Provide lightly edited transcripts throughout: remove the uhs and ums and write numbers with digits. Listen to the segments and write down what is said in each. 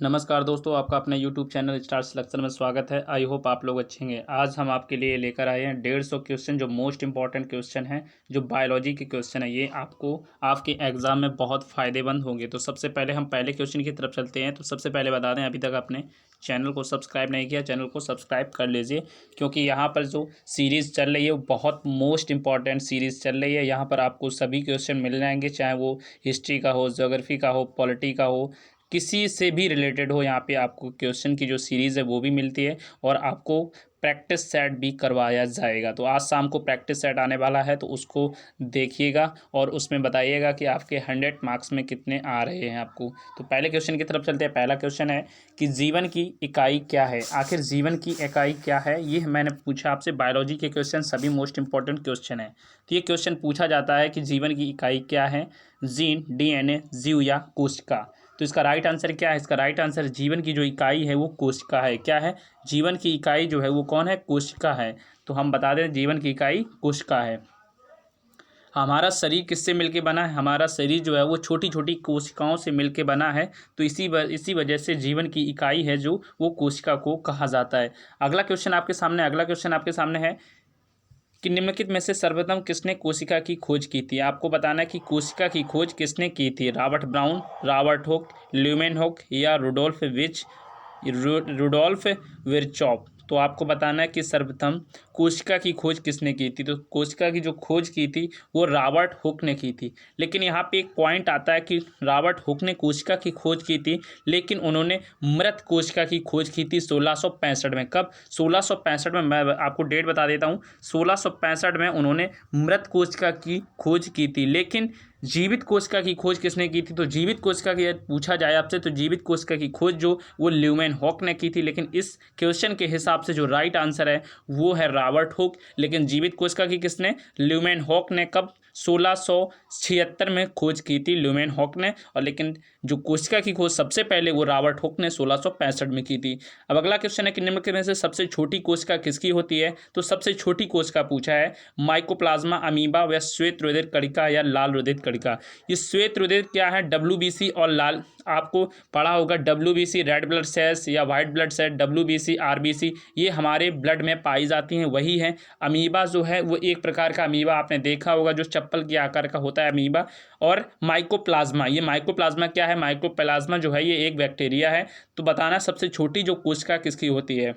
नमस्कार दोस्तों, आपका अपने यूट्यूब चैनल स्टार सिलेक्शन में स्वागत है। आई होप आप लोग अच्छे होंगे। आज हम आपके लिए लेकर आए हैं 150 क्वेश्चन जो मोस्ट इंपॉर्टेंट क्वेश्चन हैं, जो बायोलॉजी के क्वेश्चन है। ये आपको आपके एग्जाम में बहुत फ़ायदेमंद होंगे। तो सबसे पहले हम पहले क्वेश्चन की तरफ चलते हैं। तो सबसे पहले बता दें, अभी तक आपने चैनल को सब्सक्राइब नहीं किया, चैनल को सब्सक्राइब कर लीजिए, क्योंकि यहाँ पर जो सीरीज़ चल रही है वो बहुत मोस्ट इंपॉर्टेंट सीरीज़ चल रही है। यहाँ पर आपको सभी क्वेश्चन मिल जाएंगे, चाहे वो हिस्ट्री का हो, ज्योग्राफी का हो, पॉलिटी का हो, किसी से भी रिलेटेड हो। यहाँ पे आपको क्वेश्चन की जो सीरीज़ है वो भी मिलती है और आपको प्रैक्टिस सेट भी करवाया जाएगा। तो आज शाम को प्रैक्टिस सेट आने वाला है, तो उसको देखिएगा और उसमें बताइएगा कि आपके 100 मार्क्स में कितने आ रहे हैं आपको। तो पहले क्वेश्चन की तरफ चलते हैं। पहला क्वेश्चन है कि जीवन की इकाई क्या है। आखिर जीवन की इकाई क्या है, ये मैंने पूछा आपसे। बायोलॉजी के क्वेश्चन सभी मोस्ट इंपॉर्टेंट क्वेश्चन है। तो ये क्वेश्चन पूछा जाता है कि जीवन की इकाई क्या है, जीन, डीएनए, जीव या कोशिका। तो इसका राइट आंसर क्या है? इसका राइट आंसर जीवन की जो इकाई है वो कोशिका है। क्या है? जीवन की इकाई जो है वो कौन है? कोशिका है। तो हम बता दें, जीवन की इकाई कोशिका है। हमारा शरीर किससे मिलके बना है? हमारा शरीर जो है वो छोटी छोटी कोशिकाओं से मिलके बना है। तो इसी वजह से जीवन की इकाई है जो वो कोशिका को कहा जाता है। अगला क्वेश्चन आपके सामने है कि निम्नलिखित में से सर्वप्रथम किसने कोशिका की खोज की थी। आपको बताना है कि कोशिका की खोज किसने की थी। रॉबर्ट ब्राउन, रॉबर्ट हुक, ल्यूमेनहुक या रुडोल्फ विरचॉप। तो आपको बताना है कि सर्वप्रथम कोशिका की खोज किसने की थी। तो कोशिका की जो खोज की थी वो रॉबर्ट हुक ने की थी। लेकिन यहाँ पे एक पॉइंट आता है कि रॉबर्ट हुक ने कोशिका की खोज की थी, लेकिन उन्होंने मृत कोशिका की खोज की थी 1665 में। कब? 1665 में। मैं आपको डेट बता देता हूँ। 1665 में उन्होंने मृत कोशिका की खोज की थी। लेकिन जीवित कोशिका की खोज किसने की थी? तो जीवित कोशिका की पूछा जाए आपसे, तो जीवित कोशिका की खोज जो वो ल्यूमेनहॉक ने की थी। लेकिन इस क्वेश्चन के हिसाब से जो राइट आंसर है वो है रॉबर्ट हुक। लेकिन जीवित कोशिका की किसने? ल्यूमेनहॉक ने। कब? 1676 में खोज की थी ल्यूमेनहॉक ने। और लेकिन जो कोशिका की खोज सबसे पहले वो रॉबर्ट हुक ने 1665 में की थी। अब अगला क्वेश्चन है कि निम्नलिखित में से सबसे छोटी कोशिका किसकी होती है। तो सबसे छोटी कोशिका पूछा है माइकोप्लाज्मा, अमीबा व श्वेत रुधिर कणिका या लाल रुधिर कणिका। ये श्वेत रुधिर क्या है? WBC और लाल, आपको पढ़ा होगा WBC रेड ब्लड सेल्स या white blood cell, WBC RBC, ये हमारे ब्लड में पाई जाती हैं, वही है। अमीबा जो है वो एक प्रकार का अमीबा आपने देखा होगा जो चप्पल के आकार का होता है, अमीबा। और माइकोप्लाज्मा, ये माइकोप्लाज्मा क्या है? माइकोप्लाज्मा जो है ये एक बैक्टीरिया है। तो बताना सबसे छोटी जो कोशिका किसकी होती है।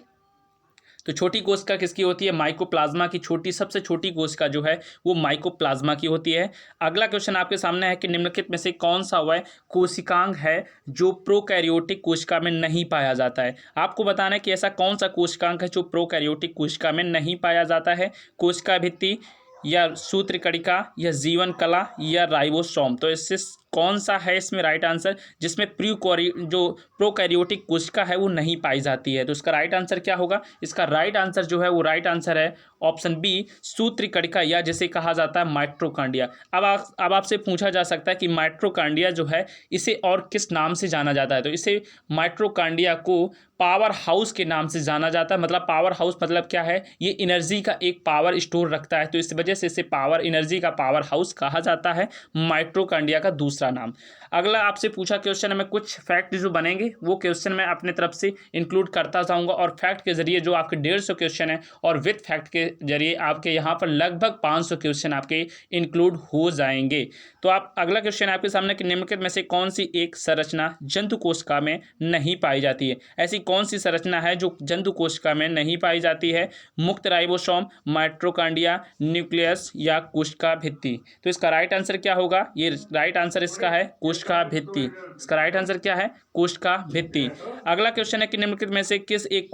तो छोटी कोशिका किसकी होती है? माइकोप्लाज्मा की छोटी, सबसे छोटी कोशिका जो है वो माइकोप्लाज्मा की होती है। अगला क्वेश्चन आपके सामने है कि निम्नलिखित में से कौन सा वह कोशिकांग है जो प्रोकैरियोटिक कोशिका में नहीं पाया जाता है। आपको बताना है कि ऐसा कौन सा कोशिकांग है जो प्रोकैरियोटिक कोशिका में नहीं पाया जाता है। कोशिका भित्ति या सूत्र कणिका या जीवन कला या राइबोसोम। तो इससे कौन सा है इसमें राइट आंसर जिसमें जो प्रोकैरियोटिक कोशिका है वो नहीं पाई जाती है। तो इसका राइट आंसर क्या होगा? इसका राइट आंसर जो है वो राइट आंसर है ऑप्शन बी, सूत्र कणिका या जिसे कहा जाता है माइट्रोकांडिया। अब आपसे पूछा जा सकता है कि माइट्रोकांडिया जो है इसे और किस नाम से जाना जाता है। तो इसे माइट्रोकांडिया को पावर हाउस के नाम से जाना जाता है। मतलब पावर हाउस मतलब क्या है? ये एनर्जी का एक पावर स्टोर रखता है, तो इस वजह से इसे पावर एनर्जी का पावर हाउस कहा जाता है, माइट्रोकांडिया का दूसरा नाम। अगला आपसे पूछा क्वेश्चन में कुछ फैक्ट जो बनेंगे वो क्वेश्चन मैं अपने तरफ से इंक्लूड करता जाऊंगा, और फैक्ट के जरिए जो आपके 150 क्वेश्चन है और विद फैक्ट के जरिए आपके यहाँ पर लगभग 500 क्वेश्चन आपके इंक्लूड हो जाएंगे। तो आप अगला क्वेश्चन आपके सामने कि निम्नलिखित में से कौन सी एक संरचना जंतु कोशिका में नहीं पाई जाती है। ऐसी कौन सी संरचना है जो जंतु कोशिका में नहीं पाई जाती है? मुक्त राइबोसोम, माइट्रोकांडिया, न्यूक्लियस या कोशिका भित्ति। तो इसका राइट आंसर क्या होगा? ये राइट आंसर इसका है कोशिका भित्ति। इसका राइट आंसर क्या है? कोशिका भित्ति। अगला क्वेश्चन है कि निम्नलिखित में से किस एक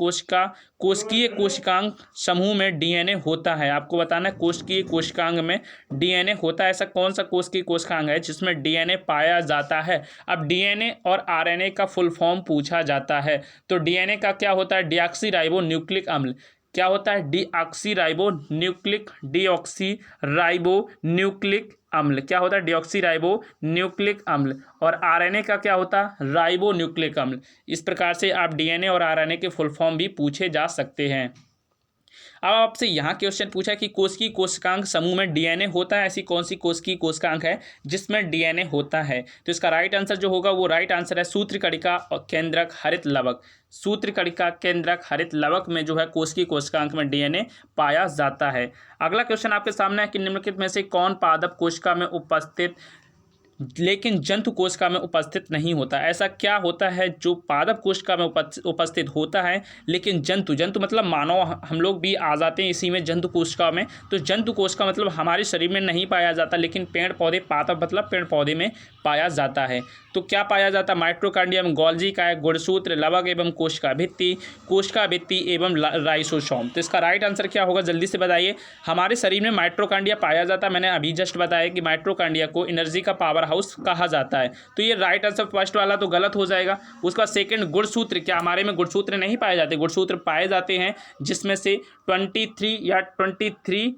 कोशिकीय कोशिकांग समूह में डीएनए होता है। आपको बताना है कोशिकीय कोशिकांग में डीएनए होता है। ऐसा कौन सा कोशिकीय कोशिकांग है जिसमें डीएनए पाया जाता है। अब डीएनए और आरएनए का फुल फॉर्म पूछा जाता है। तो डीएनए का क्या होता है? डीऑक्सी न्यूक्लिक अम्ल। क्या होता है? डीऑक्सी न्यूक्लिक अम्ल। क्या होता है? डीऑक्सी न्यूक्लिक अम्ल। और आरएनए का क्या होता है? राइबो न्यूक्लिक अम्ल। इस प्रकार से आप डीएनए और आरएनए के फुल फॉर्म भी पूछे जा सकते हैं। अब आपसे यहाँ क्वेश्चन पूछा कि कोशिकीय कोशिकांग समूह में डीएनए होता है, ऐसी कौन सी कोशिकीय कोशिकांग है जिसमें डीएनए होता है? तो इसका राइट आंसर जो होगा वो राइट आंसर है सूत्रकणिका और केंद्रक हरित लवक। सूत्रकणिका केंद्रक हरित लवक में जो है कोशिकीय कोशिकांग में डीएनए पाया जाता है। अगला क्वेश्चन आपके सामने है कि निम्नलिखित में से कौन पादप कोशिका में उपस्थित लेकिन जंतु कोशिका में उपस्थित नहीं होता? ऐसा क्या होता है जो पादप कोशिका में उपस्थित होता है लेकिन जंतु मतलब मानव हम लोग भी आ जाते हैं इसी में जंतु कोशिका में। तो जंतु कोशिका मतलब हमारे शरीर में नहीं पाया जाता, लेकिन पेड़ पौधे पादप मतलब पेड़ पौधे में पाया जाता है। तो क्या पाया जाता है? माइटोकॉन्ड्रियम, गोल्जी काय, गुणसूत्र, लवक एवं कोशिका भित्ति एवं राइसोसोम। तो इसका राइट आंसर क्या होगा जल्दी से बताइए। हमारे शरीर में माइटोकॉन्ड्रिया पाया जाता है। मैंने अभी जस्ट बताया कि माइटोकॉन्ड्रिया को एनर्जी का पावर हाउस कहा जाता है। तो ये राइट आंसर फर्स्ट वाला तो गलत हो जाएगा। उसका सेकंड गुणसूत्र, क्या हमारे में गुणसूत्र नहीं पाए जाते? गुणसूत्र पाए जाते हैं, जिसमें से 23 या 23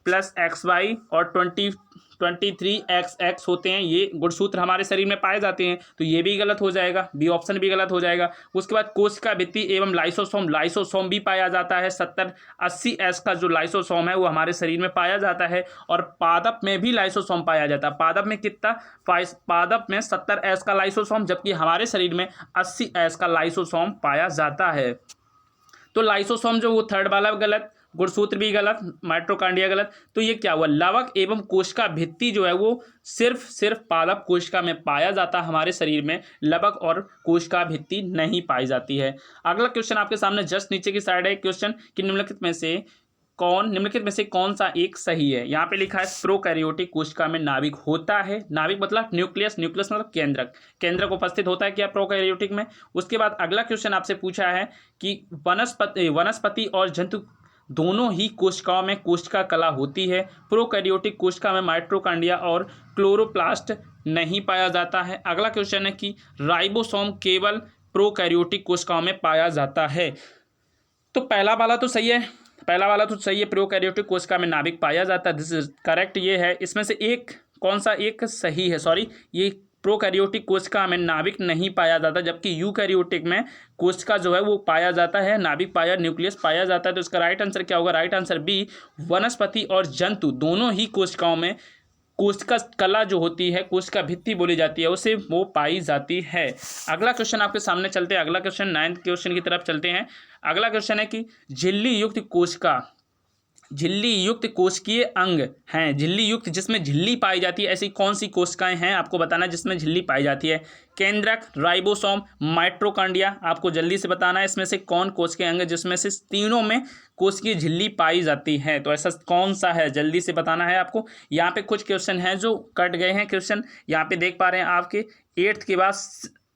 प्लस XY और 23XX होते हैं, ये गुणसूत्र हमारे शरीर में पाए जाते हैं। तो ये भी गलत हो जाएगा, बी ऑप्शन भी गलत हो जाएगा। उसके बाद कोशिका भित्ति एवं लाइसोसोम भी पाया जाता है। 70-80S का जो लाइसोसोम है वो हमारे शरीर में पाया जाता है। और पादप में भी लाइसोसोम पाया जाता है। पादप में कितना? पादप में 70S का लाइसोसोम, जबकि हमारे शरीर में 80S का लाइसोसोम पाया जाता है। तो लाइसोसोम जो वो थर्ड वाला गलत, गुणसूत्र भी गलत, माइटोकॉन्ड्रिया गलत। तो ये क्या हुआ? लवक एवं कोशिका भित्ति जो है वो सिर्फ पादप कोशिका में पाया जाता है। हमारे शरीर में लवक और कोशिका भित्ति नहीं पाई जाती है। अगला क्वेश्चन आपके सामने जस्ट नीचे की साइड है क्वेश्चन कि निम्नलिखित में से कौन सा एक सही है? यहाँ पे लिखा है प्रोकैरियोटिक कोशिका में नाभिक होता है। नाभिक मतलब न्यूक्लियस मतलब केंद्रक उपस्थित होता है क्या प्रोकैरियोटिक में? उसके बाद अगला क्वेश्चन आपसे पूछा है कि वनस्पति और जंतु दोनों ही कोशिकाओं में कोशिका कला होती है। प्रोकैरियोटिक कोशिका में माइटोकॉन्ड्रिया और क्लोरोप्लास्ट नहीं पाया जाता है। अगला क्वेश्चन है कि राइबोसोम केवल प्रोकैरियोटिक कोशिकाओं में पाया जाता है। तो पहला वाला तो सही है, प्रोकैरियोटिक कोशिका में नाभिक पाया जाता है, दिस इज करेक्ट। ये है, इसमें से एक कौन सा एक सही है? सॉरी, ये प्रोकैरियोटिक कोशिका में नाभिक नहीं पाया जाता, जबकि यूकैरियोटिक में कोशिका जो है वो पाया जाता है, नाभिक न्यूक्लियस पाया जाता है। तो इसका राइट आंसर क्या होगा? राइट आंसर बी, वनस्पति और जंतु दोनों ही कोशिकाओं में कोशिका कला जो होती है, कोशिका भित्ति बोली जाती है, उसे वो पाई जाती है। अगला क्वेश्चन आपके सामने चलते हैं। अगला क्वेश्चन 9th क्वेश्चन की तरफ चलते हैं। अगला क्वेश्चन है कि झिल्ली युक्त कोशिकीय अंग हैं। झिल्ली युक्त जिसमें झिल्ली पाई जाती है, ऐसी कौन सी कोशिकाएं हैं आपको बताना है जिसमें झिल्ली पाई जाती है? केंद्रक, राइबोसोम, माइटोकॉन्ड्रिया। आपको जल्दी से बताना है इसमें से कौन कोशिकीय अंग है जिसमें से तीनों में कोशिकीय झिल्ली पाई जाती है। तो ऐसा कौन सा है जल्दी से बताना है आपको। यहाँ पे कुछ क्वेश्चन हैं जो कट गए हैं। क्वेश्चन यहाँ पे देख पा रहे हैं आपके 8th के बाद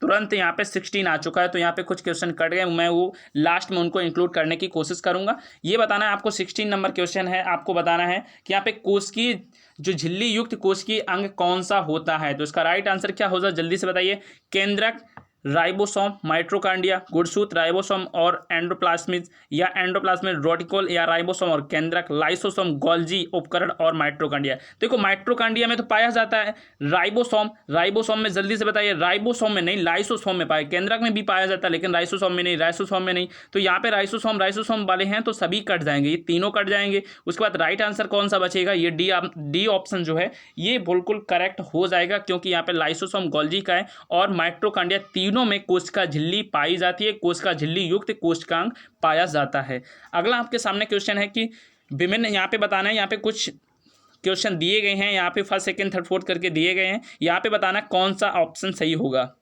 तुरंत यहाँ पे 16 आ चुका है, तो यहाँ पे कुछ क्वेश्चन कट गए, मैं वो लास्ट में उनको इंक्लूड करने की कोशिश करूंगा। ये बताना है आपको 16 नंबर क्वेश्चन है, आपको बताना है कि यहाँ पे कोशिकीय जो झिल्ली युक्त कोशिकीय अंग कौन सा होता है। तो इसका राइट आंसर क्या होगा जल्दी से बताइए। केंद्रक, राइबोसोम, माइटोकॉन्ड्रिया, गुणसूत्र, राइबोसोम और एंडोप्लाज्मिड या एंडोप्लाज्मिड रेटिकुलम या राइबोसोम और केंद्रक, लाइसोसोम, गोल्जी उपकरण और माइटोकॉन्ड्रिया। देखो माइटोकॉन्ड्रिया में तो पाया जाता है राइबोसोम में जल्दी से बताइए। राइबोसोम में नहीं, लाइसोसोम में पाया। केंद्रक में भी पाया जाता है लेकिन राइसोसोम में नहीं। तो यहाँ पे राइसोसोम वाले हैं तो सभी कट जाएंगे, ये तीनों कट जाएंगे। उसके बाद राइट आंसर कौन सा बचेगा? ये डी ऑप्शन जो है ये बिल्कुल करेक्ट हो जाएगा, क्योंकि यहाँ पे लाइसोसोम, गोल्जी का है और माइटोकॉन्ड्रिया तीनों में कोशिका झिल्ली पाई जाती है। कोशिका झिल्ली युक्त कोशिकांग पाया जाता है। अगला आपके सामने क्वेश्चन है कि विभिन्न, यहाँ पे बताना है, यहाँ पे कुछ क्वेश्चन दिए गए हैं, यहाँ पे फर्स्ट, सेकंड, थर्ड, फोर्थ करके दिए गए हैं। यहाँ पे बताना कौन सा ऑप्शन सही होगा।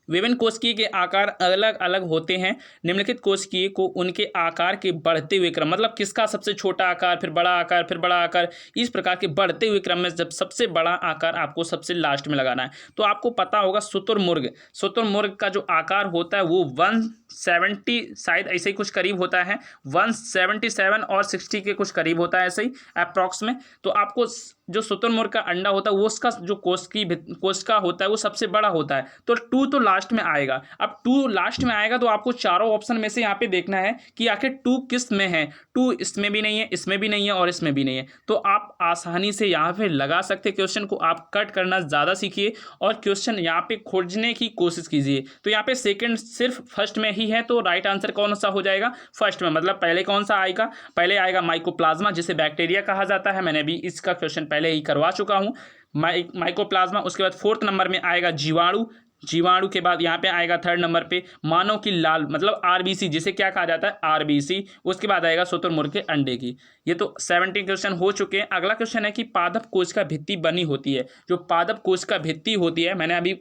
विभिन्न कोशिकीय के आकार अलग अलग होते हैं। निम्नलिखित कोशिकीय को उनके आकार के बढ़ते हुए क्रम, मतलब किसका सबसे छोटा आकार, फिर बड़ा आकार, फिर बड़ा आकार, इस प्रकार के बढ़ते हुए क्रम में जब सबसे बड़ा आकार आपको सबसे लास्ट में लगाना है। तो आपको पता होगा शुतुरमुर्ग का जो आकार होता है वो 170 शायद ऐसे ही कुछ करीब होता है, 177 और 60 के कुछ करीब होता है ऐसे ही अप्रॉक्स में। तो आपको जो शुतुरमुर्ग का अंडा होता है वो उसका जो कोशिका होता है वो सबसे बड़ा होता है, तो 2 तो लास्ट में आएगा। अब 2 लास्ट में आएगा तो आपको चारों ऑप्शन में से यहाँ पे देखना है कि आखिर 2 किस में है। 2 इसमें भी नहीं है, इसमें भी नहीं है और इसमें भी नहीं है, तो आप आसानी से यहाँ पे लगा सकते। क्वेश्चन को आप कट करना ज़्यादा सीखिए और क्वेश्चन यहाँ पे खोजने की कोशिश कीजिए। तो यहाँ पे सेकंड सिर्फ फर्स्ट में ही है, तो राइट आंसर कौन सा हो जाएगा, फर्स्ट में। मतलब पहले कौन सा आएगा, पहले आएगा माइकोप्लाज्मा, जिसे बैक्टीरिया कहा जाता है। मैंने अभी इसका क्वेश्चन पहले ही करवा चुका हूँ, माइकोप्लाज्मा। उसके बाद 4th नंबर में आएगा जीवाणु। जीवाणु के बाद यहाँ पे आएगा 3rd नंबर पे मानव की लाल, मतलब आरबीसी, जिसे क्या कहा जाता है, आरबीसी। उसके बाद आएगा शुतुरमुर्ग के अंडे की। ये तो 17 क्वेश्चन हो चुके हैं। अगला क्वेश्चन है कि पादप कोशिका भित्ति बनी होती है। जो पादप कोशिका भित्ति होती है, मैंने अभी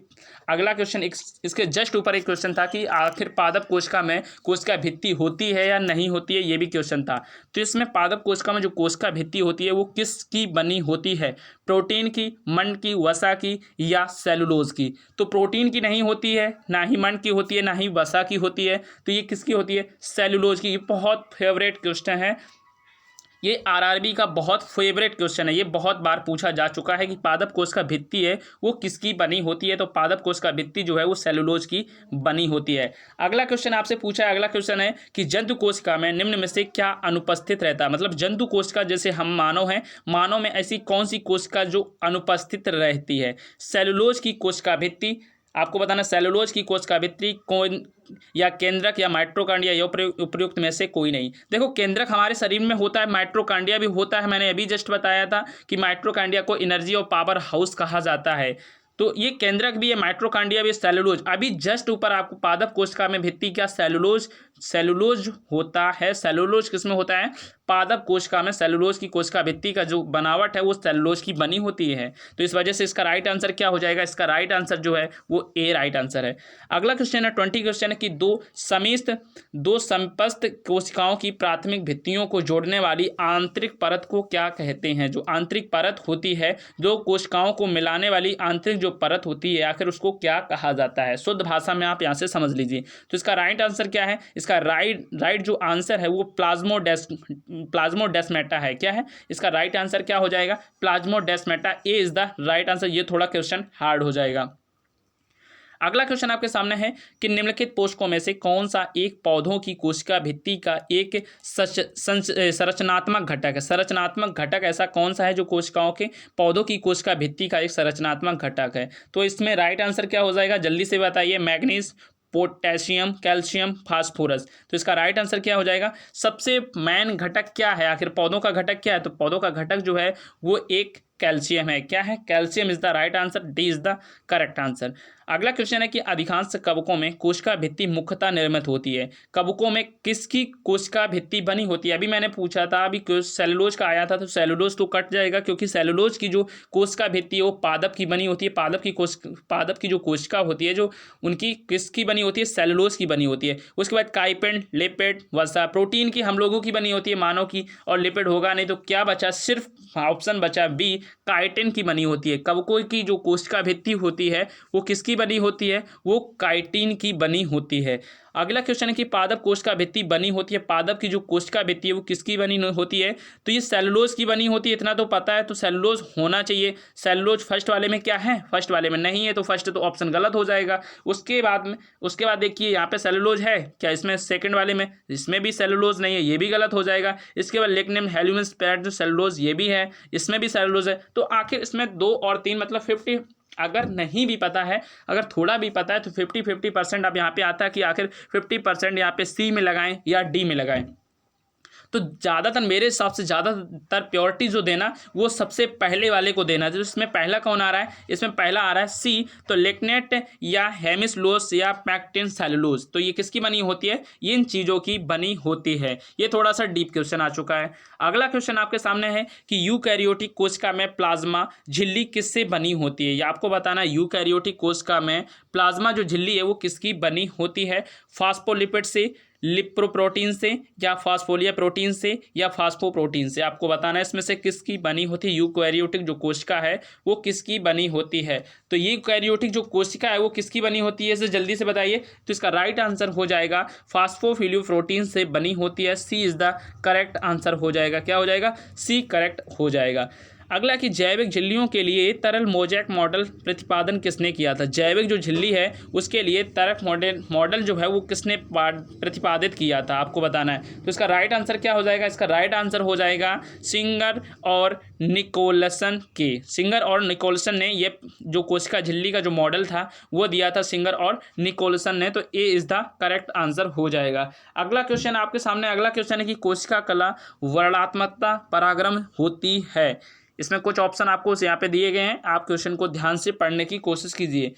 अगला क्वेश्चन इसके जस्ट ऊपर एक क्वेश्चन था कि आखिर पादप कोशिका में कोशिका भित्ति होती है या नहीं होती है, ये भी क्वेश्चन था। तो इसमें पादप कोशिका में जो कोशिका भित्ति होती है वो किसकी बनी होती है, प्रोटीन की, मंड की, वसा की या सेलुलोज की। तो प्रोटीन की नहीं होती है, ना ही मंड की होती है, ना ही वसा की होती है, तो ये किसकी होती है, सेलुलोज की। ये बहुत फेवरेट क्वेश्चन है, ये आरआरबी का बहुत फेवरेट क्वेश्चन है। ये बहुत बार पूछा जा चुका है कि पादप कोशिका भित्ति है वो किसकी बनी होती है, तो पादप कोशिका भित्ति जो है वो सेलुलोज की बनी होती है। अगला क्वेश्चन आपसे पूछा है, अगला क्वेश्चन है कि जंतु कोशिका में निम्न में से क्या अनुपस्थित रहता है। मतलब जंतु कोशिका, जैसे हम मानव हैं, मानव में ऐसी कौन सी कोशिका जो अनुपस्थित रहती है, सेलुलोज की कोशिका भित्ति, आपको बताना सेलुलोज की कोशिका भित्ति कौन, या केंद्रक या माइटोकॉन्ड्रिया, या उपयुक्त में से कोई नहीं। देखो केंद्रक हमारे शरीर में होता है, माइटोकॉन्ड्रिया भी होता है। मैंने अभी जस्ट बताया था कि माइटोकॉन्ड्रिया को एनर्जी और पावर हाउस कहा जाता है, तो ये केंद्रक भी है, माइटोकॉन्ड्रिया भी, सेलुलोज। अभी जस्ट ऊपर आपको पादप कोशिका में भित्ति क्या, सेलुलोज होता है। सेलुलोज किसमें होता है, पादप कोशिका में सेलुलोज की कोशिका भित्ति का जो बनावट है वो सेलुलोज की बनी होती है। तो इस वजह से इसका राइट आंसर क्या हो जाएगा, इसका राइट आंसर जो है वो ए राइट आंसर है। अगला क्वेश्चन है 20 क्वेश्चन है कि दो समस्त कोशिकाओं की प्राथमिक भित्तियों को जोड़ने वाली आंतरिक परत को क्या कहते हैं। जो आंतरिक परत होती है, दो कोशिकाओं को मिलाने वाली आंतरिक जो परत होती है, आखिर उसको क्या कहा जाता है। शुद्ध भाषा में आप यहाँ से समझ लीजिए। तो इसका राइट आंसर क्या है, इसका राइट जो आंसर है वो प्लाज्मोडेस्माटा है। क्या है इसका राइट आंसर, क्या हो जाएगा, plasmodesmata. A is the right answer. ये थोड़ा क्वेश्चन हार्ड हो जाएगा। अगला क्वेश्चन आपके सामने है कि निम्नलिखित पोषकों में से कौन सा एक पौधों की कोशिका भित्ति का एक संरचनात्मक घटक है। संरचनात्मक घटक ऐसा कौन सा है जो कोशिकाओं के, पौधों की कोशिका भित्ति का एक संरचनात्मक घटक है। तो इसमें राइट आंसर क्या हो जाएगा, जल्दी से बताइए। Manganese, potassium, calcium, phosphorus. तो इसका राइट आंसर क्या हो जाएगा, सबसे मेन घटक क्या है, आखिर पौधों का घटक क्या है। तो पौधों का घटक जो है वो एक कैल्शियम है। क्या है, calcium is the right answer. D is the correct answer. अगला क्वेश्चन है कि अधिकांश कवकों में कोशिका भित्ति मुख्यतः निर्मित होती है। कवकों में किसकी कोशिका भित्ति बनी होती है। अभी मैंने पूछा था, अभी सेलुलोज का आया था, तो सेलुलोज तो कट जाएगा क्योंकि सेलुलोज की जो कोशिका भित्ति है वो पादप की बनी होती है। पादप की जो कोशिका होती है जो उनकी किसकी बनी होती है, सेलुलोज की बनी होती है। उसके बाद काइपेंड, लिपिड, वसा। प्रोटीन की हम लोगों की बनी होती है, मानव की, और लिपिड होगा नहीं, तो क्या बचा, सिर्फ ऑप्शन बचा बी, काइटिन की बनी होती है। कवकों की जो कोशिका भित्ति होती है वो किसकी बनी होती है, वो काइटिन की बनी होती है। अगला क्वेश्चन है कि पादप कोशिका भित्ति बनी होती है, पादप की जो कोशिका भित्ति है वो किसकी बनी होती है, तो ये सेलुलोज की बनी होती है। इतना तो पता है, तो सेलुलोज होना चाहिए। सेलुलोज फर्स्ट वाले में क्या है, फर्स्ट वाले में नहीं है, तो फर्स्ट तो ऑप्शन गलत हो जाएगा। उसके बाद देखिए यहाँ पे सेलुलोज है क्या, इसमें सेकंड वाले में, इसमें भी सेलुलोज नहीं है, ये भी गलत हो जाएगा। इसके बाद लिग्निन, हेल्यूमिन, स्पैट जो सेलुलोज ये भी है, इसमें भी सेलुलोज है। तो आखिर इसमें 2 और 3 मतलब 50, अगर नहीं भी पता है, अगर थोड़ा भी पता है तो 50% अब यहाँ पे आता है कि आखिर 50% यहाँ पे सी में लगाएं या डी में लगाएं। तो ज़्यादातर मेरे हिसाब से ज़्यादातर प्योरिटी जो देना वो सबसे पहले वाले को देना। तो इसमें पहला कौन आ रहा है, इसमें पहला आ रहा है सी, तो लिग्नेट या हेमिसलोस या पैक्टिन सेलुलोज। तो ये किसकी बनी होती है, इन चीज़ों की बनी होती है। ये थोड़ा सा डीप क्वेश्चन आ चुका है। अगला क्वेश्चन आपके सामने है कि यूकैरियोटिक कोशिका में प्लाज्मा झिल्ली किससे बनी होती है। ये आपको बताना है, यूकैरियोटिक कोशिका में प्लाज्मा जो झिल्ली है वो किसकी बनी होती है, फास्फोलिपिड से, लिपोप्रोटीन से, या फास्फोलिया प्रोटीन से, या फास्फोप्रोटीन से। आपको बताना है इसमें से किसकी बनी होती है, यूकैरियोटिक जो कोशिका है वो किसकी बनी होती है। तो ये यूकैरियोटिक जो कोशिका है वो किसकी बनी होती है, इसे जल्दी से बताइए। तो इसका राइट आंसर हो जाएगा फास्फोफिलियोप्रोटीन से बनी होती है। सी इज द करेक्ट आंसर हो जाएगा। क्या हो जाएगा, सी करेक्ट हो जाएगा। अगला कि जैविक झिल्लियों के लिए तरल मोज़ेक मॉडल प्रतिपादन किसने किया था। जैविक जो झिल्ली है उसके लिए तरल मॉडल जो है वो किसने प्रतिपादित किया था, आपको बताना है। तो इसका राइट आंसर क्या हो जाएगा, इसका राइट आंसर हो जाएगा सिंगर और निकोलसन के। सिंगर और निकोलसन ने ये जो कोशिका झिल्ली का जो मॉडल था वो दिया था सिंगर और निकोलसन ने। तो A is the correct answer हो जाएगा। अगला क्वेश्चन आपके सामने, अगला क्वेश्चन है कि कोशिका कला वर्णात्मकता परागम होती है। इसमें कुछ ऑप्शन आपको यहाँ पे दिए गए हैं, आप क्वेश्चन को ध्यान से पढ़ने की कोशिश कीजिए।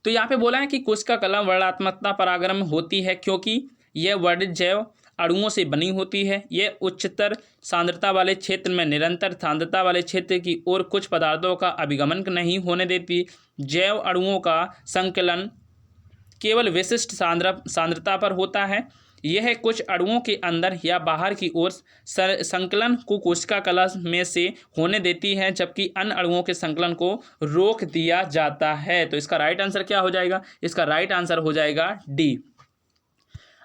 तो यहाँ पे बोला है कि कोशिका कला वर्णात्मकता परागम होती है क्योंकि यह वर्णित जैव अणुओं से बनी होती है। यह उच्चतर सांद्रता वाले क्षेत्र में निरंतर सांद्रता वाले क्षेत्र की ओर कुछ पदार्थों का अभिगमन नहीं होने देती। जैव अणुओं का संकलन केवल विशिष्ट सांद्रता पर होता है। यह कुछ अणुओं के अंदर या बाहर की ओर संकलन को कोशिका कला में से होने देती है, जबकि अन्य अणुओं के संकलन को रोक दिया जाता है। तो इसका राइट आंसर क्या हो जाएगा, इसका राइट आंसर हो जाएगा डी।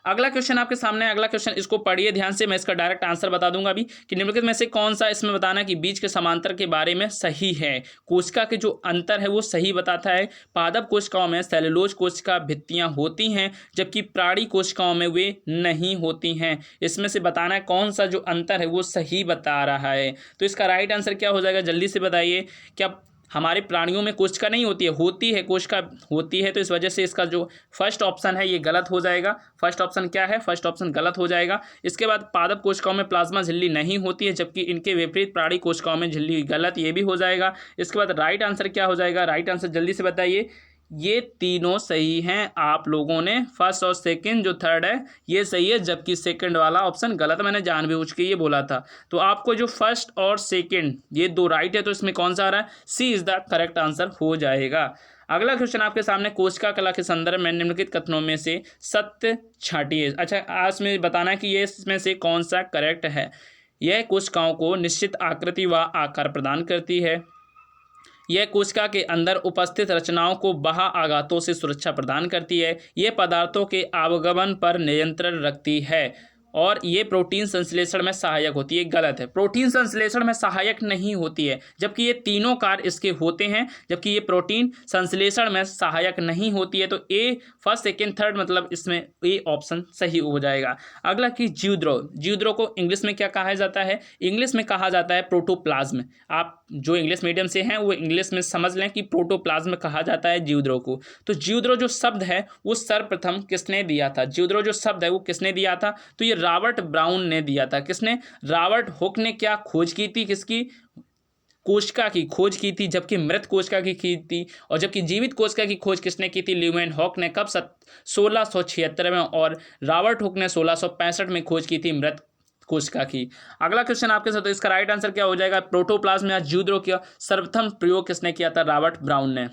अगला क्वेश्चन आपके सामने, अगला क्वेश्चन इसको पढ़िए ध्यान से, मैं इसका डायरेक्ट आंसर बता दूंगा अभी कि निम्नलिखित में से कौन सा इसमें बताना कि बीज के समांतर के बारे में सही है। कोशिका के जो अंतर है वो सही बताता है। पादप कोशिकाओं में सेलुलोज कोशिका भित्तियां होती हैं, जबकि प्राणी कोशिकाओं में वे नहीं होती हैं। इसमें से बताना है कौन सा जो अंतर है वो सही बता रहा है। तो इसका राइट आंसर क्या हो जाएगा, जल्दी से बताइए। क्या हमारे प्राणियों में कोशिका नहीं होती है, होती है, कोशिका होती है। तो इस वजह से इसका जो फर्स्ट ऑप्शन है ये गलत हो जाएगा। फर्स्ट ऑप्शन क्या है, फर्स्ट ऑप्शन गलत हो जाएगा। इसके बाद पादप कोशिकाओं में प्लाज्मा झिल्ली नहीं होती है, जबकि इनके विपरीत प्राणी कोशिकाओं में झिल्ली, गलत, ये भी हो जाएगा। इसके बाद राइट आंसर क्या हो जाएगा, राइट आंसर जल्दी से बताइए। ये तीनों सही हैं, आप लोगों ने फर्स्ट और सेकंड जो थर्ड है ये सही है, जबकि सेकंड वाला ऑप्शन गलत, मैंने जानबूझ के ये बोला था। तो आपको जो फर्स्ट और सेकंड ये दो राइट है, तो इसमें कौन सा आ रहा है, सी इज द करेक्ट आंसर हो जाएगा। अगला क्वेश्चन आपके सामने, कोशिका कला के संदर्भ में निम्नलिखित कथनों में से सत्य छांटिए। अच्छा, आज में बताना है कि ये इसमें से कौन सा करेक्ट है। यह कोशिकाओं को निश्चित आकृति व आकार प्रदान करती है। यह कोशिका के अंदर उपस्थित रचनाओं को बाह्य आघातों से सुरक्षा प्रदान करती है। ये पदार्थों के आवागमन पर नियंत्रण रखती है और ये प्रोटीन संश्लेषण में सहायक होती है। गलत है, प्रोटीन संश्लेषण में सहायक नहीं होती है, जबकि ये तीनों कार्य इसके होते हैं, जबकि ये प्रोटीन संश्लेषण में सहायक नहीं होती है। तो ए फर्स्ट सेकेंड थर्ड मतलब इसमें ए ऑप्शन सही हो जाएगा। अगला कि जीवद्रव, जीवद्रव को इंग्लिश में क्या कहा जाता है, इंग्लिश में कहा जाता है प्रोटोप्लाज्म। आप जो इंग्लिश मीडियम से हैं वो इंग्लिश में समझ लें कि प्रोटोप्लाज्म कहा जाता है जीवद्रव को। तो जीवद्रव जो शब्द है वो सर्वप्रथम किसने दिया था, जीवद्रव जो शब्द है वो किसने दिया था, तो ये रॉबर्ट ब्राउन ने दिया था। किसने, रॉबर्ट हुक ने क्या खोज की थी, किसकी, कोशिका की खोज की थी, जबकि मृत कोशिका की थी। और जबकि जीवित कोशिका की खोज किसने की थी, ल्यूमेनहॉक ने। कब, 1676 में, और रॉबर्ट हुक ने 1665 में खोज की थी मृत कोशिका की। अगला क्वेश्चन आपके साथ, तो इसका राइट आंसर क्या हो जाएगा, प्रोटोप्लाज्म या जीवद्रव का सर्वप्रथम प्रयोग किसने किया था, रॉबर्ट ब्राउन ने।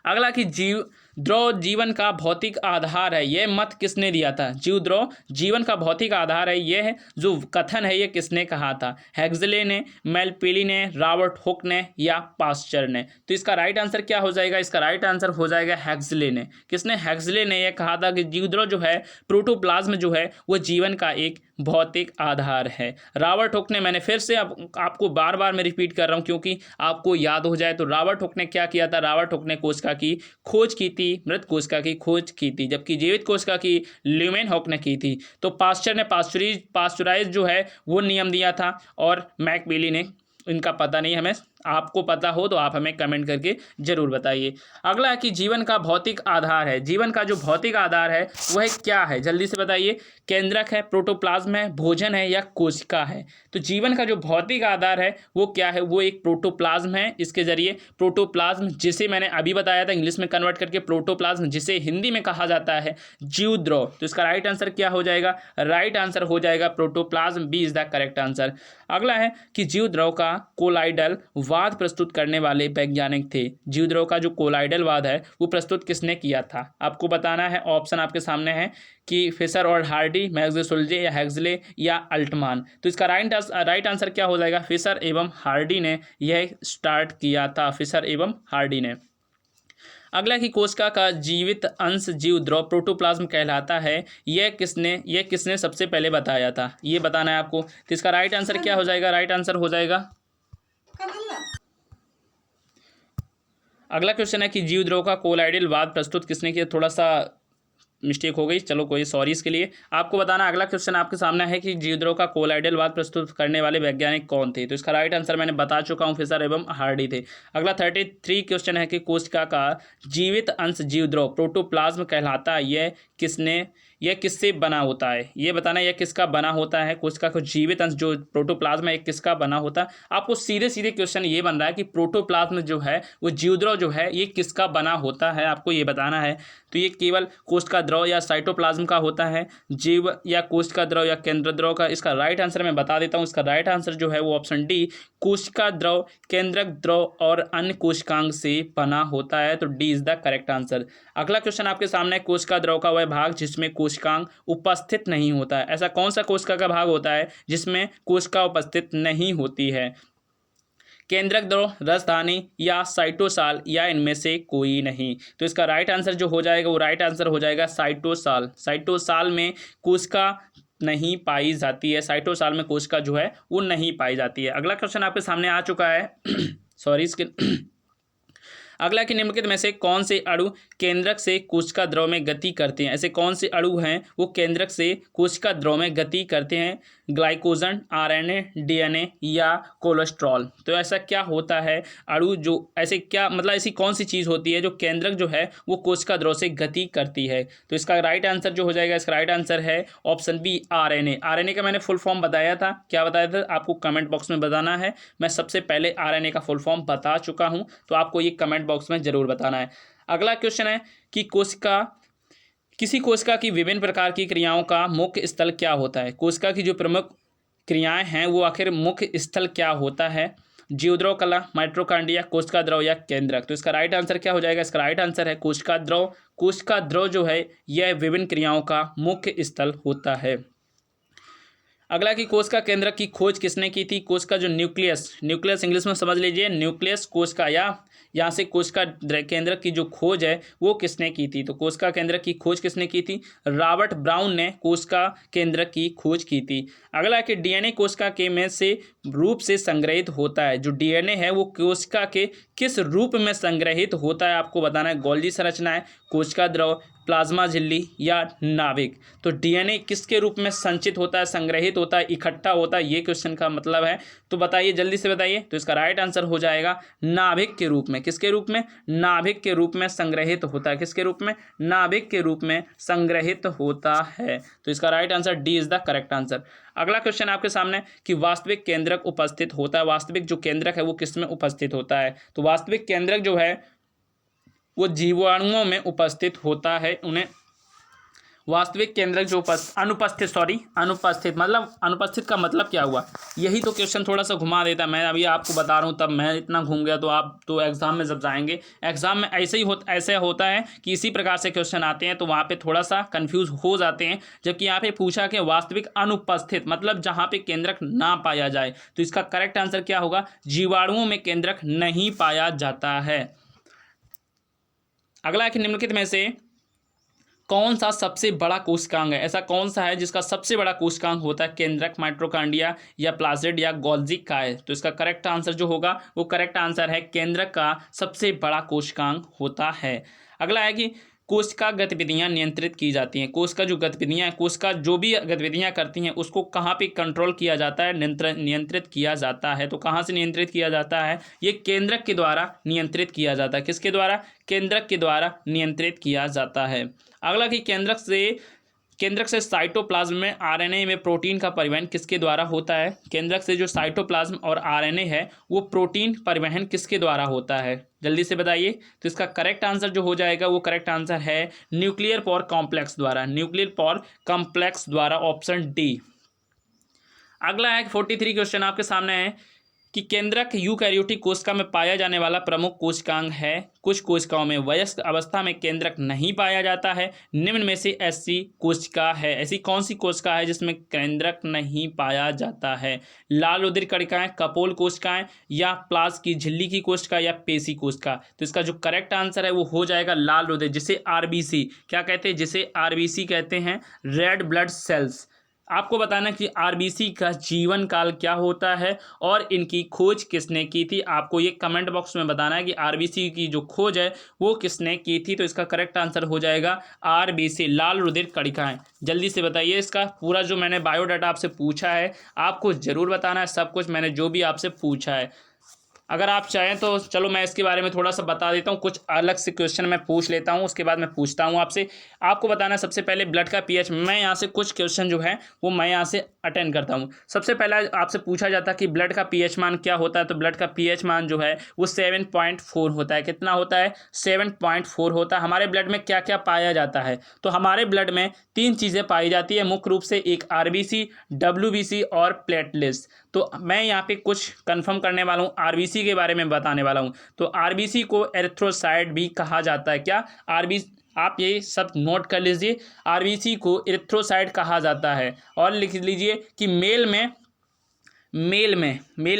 अगला कि जीवद्रव जीवन का भौतिक आधार है, यह मत किसने दिया था, जीवद्रव जीवन का भौतिक आधार है, यह जो कथन है ये किसने कहा था, हेक्सले ने, मेलपिली ने, रॉबर्ट हुक ने या पास्चर ने। तो इसका राइट आंसर क्या हो जाएगा, इसका राइट आंसर हो जाएगा हेक्सले ने। किसने, हेक्सले ने यह कहा था कि जीवद्रव जो है, प्रोटोप्लाज्म जो है वो जीवन का एक भौतिक आधार है। रॉबर्ट हुक ने, मैंने फिर से आपको बार बार मैं रिपीट कर रहा हूँ क्योंकि आपको याद हो जाए, तो रॉबर्ट हुक ने क्या किया था, रॉबर्ट हुक ने कोशिका की खोज की थी, मृत कोशिका की खोज की थी, जबकि जीवित कोशिका की ल्यूमेनहॉक ने की थी। तो पास्चर ने पास्चुराइज जो है वो नियम दिया था, और मैकबिली ने, इनका पता नहीं हमें, आपको पता हो तो आप हमें कमेंट करके जरूर बताइए। अगला है कि जीवन का भौतिक आधार है, जीवन का जो भौतिक आधार है वह क्या है, जल्दी से बताइए। केंद्रक है, प्रोटोप्लाज्म है, भोजन है या कोशिका है। तो जीवन का जो भौतिक आधार है वो क्या है, वो एक प्रोटोप्लाज्म है। इसके जरिए प्रोटोप्लाज्म, जिसे मैंने अभी बताया था इंग्लिश में कन्वर्ट करके प्रोटोप्लाज्म, जिसे हिंदी में कहा जाता है जीवद्रव। तो इसका राइट आंसर क्या हो जाएगा, राइट आंसर हो जाएगा protoplasm, B is the correct answer. अगला है कि जीवद्रव का कोलाइडल वाद प्रस्तुत करने वाले वैज्ञानिक थे। जीवद्रव का जो कोलाइडल वाद है वो प्रस्तुत किसने किया था, आपको बताना है। ऑप्शन आपके सामने है कि फिशर और हार्डी, मैक्सवेल या हेक्सले या अल्टमान। तो इसका राइट आंसर क्या हो जाएगा, फिशर एवं हार्डी ने यह स्टार्ट किया था, फिशर एवं हार्डी ने। अगला कि कोशिका का जीवित अंश जीव द्रव प्रोटोप्लाज्म कहलाता है, यह किसने सबसे पहले बताया था, ये बताना है आपको। तो इसका राइट आंसर क्या हो जाएगा? राइट आंसर हो जाएगा, अगला क्वेश्चन है कि जीव द्रव का कोलाइडल वाद प्रस्तुत किसने किया। थोड़ा सा मिस्टेक हो गई, चलो कोई सॉरी इसके लिए। आपको बताना, अगला क्वेश्चन आपके सामने है कि जीव द्रव का कोलाइडल वाद प्रस्तुत करने वाले वैज्ञानिक कौन थे। तो इसका राइट आंसर मैंने बता चुका हूँ, फिशर एवं हार्डी थे। अगला 33 क्वेश्चन है कि कोशिका का जीवित अंश जीव द्रव प्रोटोप्लाज्म कहलाता है, यह किससे बना होता है, ये बताना यह किसका बना होता है। कोशिका का जीवित अंश जो प्रोटोप्लाज्म है, किसका बना होता है। आपको सीधे सीधे क्वेश्चन ये बन रहा है कि प्रोटोप्लाज्म जो है वो जीवद्रव जो है ये किसका बना होता है, आपको ये बताना है। तो ये केवल कोशिका द्रव या साइटोप्लाज्म का होता है, जीव या कोशिका द्रव या केंद्र द्रव का। इसका राइट आंसर मैं बता देता हूँ, इसका राइट आंसर जो है वो ऑप्शन डी, कोशिका द्रव, केंद्रक द्रव और अन्य कोशिकांग से बना होता है। तो D is the correct answer. अगला क्वेश्चन आपके सामने, कोशिका द्रव का वह भाग जिसमें कोशिकांग उपस्थित नहीं होता है। ऐसा कौन सा कोशिका का भाग होता है जिसमें कोशिका उपस्थित नहीं होती है? केंद्रक द्रव, रसधानी या साइटोसाल या इनमें से कोई नहीं। तो इसका राइट आंसर जो हो जाएगा वो राइट आंसर हो जाएगा साइटोसाल। साइटोसाल में कोशिका नहीं पाई जाती है, साइटोसाल में कोशिका जो है वो नहीं पाई जाती है। अगला क्वेश्चन आपके सामने आ चुका है सॉरी इसके अगला कि निम्नलिखित में से कौन से अणु केंद्रक से कोशिका द्रव में गति करते हैं। ऐसे कौन से अणु हैं वो केंद्रक से कोशिका द्रव में गति करते हैं? ग्लाइकोजन, आरएनए, डीएनए या कोलेस्ट्रॉल। तो ऐसा क्या होता है अणु, जो ऐसे क्या मतलब ऐसी कौन सी चीज़ होती है जो केंद्रक जो है वो कोशिका द्रव से गति करती है? तो इसका राइट आंसर जो हो जाएगा, इसका राइट आंसर है ऑप्शन बी, आरएनए। आरएनए का मैंने फुल फॉर्म बताया था, क्या बताया था आपको कमेंट बॉक्स में बताना है। मैं सबसे पहले आरएनए का फुल फॉर्म बता चुका हूँ, तो आपको ये कमेंट बॉक्स में जरूर बताना है। अगला क्वेश्चन है कि किसी कोशिका की विभिन्न प्रकार की क्रियाओं का मुख्य स्थल क्या होता है। कोशिका की जो प्रमुख क्रियाएं हैं वो आखिर मुख्य स्थल क्या होता है? जीवद्रव कला, माइटोकॉन्ड्रिया, कोशिका द्रव या केंद्रक। तो इसका राइट आंसर क्या हो जाएगा? इसका राइट आंसर है कोशिका द्रव। कोशिका द्रव जो है यह विभिन्न क्रियाओं का मुख्य स्थल होता है। अगला कि कोशिका केंद्रक की खोज किसने की थी? कोशिका जो न्यूक्लियस इंग्लिश में समझ लीजिए, न्यूक्लियस कोशिका या यहाँ से कोशिका केंद्रक की जो खोज है वो किसने की थी? तो कोशिका केंद्रक की खोज किसने की थी? रॉबर्ट ब्राउन ने कोशिका केंद्रक की खोज की थी। अगला कि डीएनए कोशिका के में से रूप से संग्रहित होता है। जो डीएनए है वो कोशिका के किस रूप में संग्रहित होता है, आपको बताना है। गोल्जी संरचना है, कोशिका द्रव, प्लाज्मा झिल्ली या नाभिक। तो डीएनए किसके रूप में संचित होता है, संग्रहित होता है, इकट्ठा होता है, ये क्वेश्चन का मतलब है। तो बताइए, जल्दी से बताइए। तो इसका राइट आंसर हो जाएगा नाभिक के रूप में। किसके रूप में? नाभिक के रूप में संग्रहित होता है। किसके रूप में? नाभिक के रूप में संग्रहित होता है। तो इसका right answer D is the correct answer. अगला क्वेश्चन आपके सामने कि वास्तविक केंद्रक उपस्थित होता है। वास्तविक जो केंद्रक है वो किसमें उपस्थित होता है? तो वास्तविक केंद्रक जो है वो जीवाणुओं में उपस्थित होता है। उन्हें वास्तविक केंद्रक जो अनुपस्थित मतलब अनुपस्थित का मतलब क्या हुआ? यही तो क्वेश्चन थोड़ा सा घुमा देता है। मैं अभी आपको बता रहा हूँ, तब मैं इतना घूम गया तो आप तो एग्जाम में जब जाएंगे, एग्जाम में ऐसे होता है कि इसी प्रकार से क्वेश्चन आते हैं तो वहाँ पे थोड़ा सा कंफ्यूज हो जाते हैं। जबकि यहाँ पे पूछा कि वास्तविक अनुपस्थित मतलब जहाँ पे केंद्रक ना पाया जाए। तो इसका करेक्ट आंसर क्या होगा? जीवाणुओं में केंद्रक नहीं पाया जाता है। अगला कि निम्नलिखित में से कौन सा सबसे बड़ा कोशिकांग है? ऐसा कौन सा है जिसका सबसे बड़ा कोशिकांग होता है? केंद्रक, माइटोकॉन्ड्रिया या प्लाज़िड या गोल्जी का है? तो इसका करेक्ट आंसर जो होगा वो करेक्ट आंसर है केंद्रक का सबसे बड़ा कोशिकांग होता है। अगला है कि कोशिका गतिविधियां नियंत्रित की जाती हैं। कोशिका जो गतिविधियां कोशिका जो भी गतिविधियां करती हैं उसको कहाँ पे कंट्रोल किया जाता है, नियंत्रित किया जाता है? तो कहाँ से नियंत्रित किया जाता है? ये केंद्रक के द्वारा नियंत्रित किया जाता है। किसके द्वारा? केंद्रक के द्वारा नियंत्रित किया जाता है। अगला कि केंद्रक से साइटोप्लाज्म में आरएनए में प्रोटीन का परिवहन किसके द्वारा होता है? केंद्रक से जो साइटोप्लाज्म और आरएनए है वो प्रोटीन परिवहन किसके द्वारा होता है? जल्दी से बताइए। तो इसका करेक्ट आंसर जो हो जाएगा वो करेक्ट आंसर है न्यूक्लियर पोर कॉम्प्लेक्स द्वारा। न्यूक्लियर पोर कॉम्प्लेक्स द्वारा, ऑप्शन डी। अगला है 43 क्वेश्चन आपके सामने है कि केंद्रक यूकैरियोटिक कोशिका में पाया जाने वाला प्रमुख कोशिकांग है। कुछ कोशिकाओं में वयस्क अवस्था में केंद्रक नहीं पाया जाता है। निम्न में से ऐसी कोशिका है, ऐसी कौन सी कोशिका है जिसमें केंद्रक नहीं पाया जाता है? लाल रुधिर कणिकाएं, कपोल कोशिकाएं, या प्लाज्म की झिल्ली की कोशिका, या पेशी कोशिका। तो इसका जो करेक्ट आंसर है वो हो जाएगा लाल रुधिर, जिसे आरबीसी क्या कहते हैं, जिसे आरबीसी कहते हैं, रेड ब्लड सेल्स। आपको बताना कि आरबीसी का जीवन काल क्या होता है और इनकी खोज किसने की थी। आपको ये कमेंट बॉक्स में बताना है कि आरबीसी की जो खोज है वो किसने की थी। तो इसका करेक्ट आंसर हो जाएगा आरबीसी, लाल रुधिर कणिकाएं। जल्दी से बताइए, इसका पूरा जो मैंने बायोडाटा आपसे पूछा है आपको ज़रूर बताना है, सब कुछ मैंने जो भी आपसे पूछा है। अगर आप चाहें तो चलो मैं इसके बारे में थोड़ा सा बता देता हूँ, कुछ अलग से क्वेश्चन मैं पूछ लेता हूँ, उसके बाद मैं पूछता हूँ आपसे। आपको बताना है सबसे पहले ब्लड का पीएच। मैं यहाँ से कुछ क्वेश्चन जो है वो मैं यहाँ से अटेंड करता हूँ। सबसे पहला आपसे पूछा जाता है कि ब्लड का पीएच मान क्या होता है। तो ब्लड का पीएच मान जो है वो 7.4 होता है। कितना होता है? 7.4 होता है। हमारे ब्लड में क्या क्या पाया जाता है? तो हमारे ब्लड में 3 चीज़ें पाई जाती है मुख्य रूप से, एक आरबीसी, डब्ल्यूबीसी और प्लेटलेट्स। तो मैं यहाँ पे कुछ कंफर्म करने वाला हूँ, आरबीसी के बारे में बताने वाला हूँ। तो आरबीसी को एरिथ्रोसाइट भी कहा जाता है। क्या? आरबीसी, आप ये सब नोट कर लीजिए, आरबीसी को एरिथ्रोसाइट कहा जाता है। और लिख लीजिए कि मेल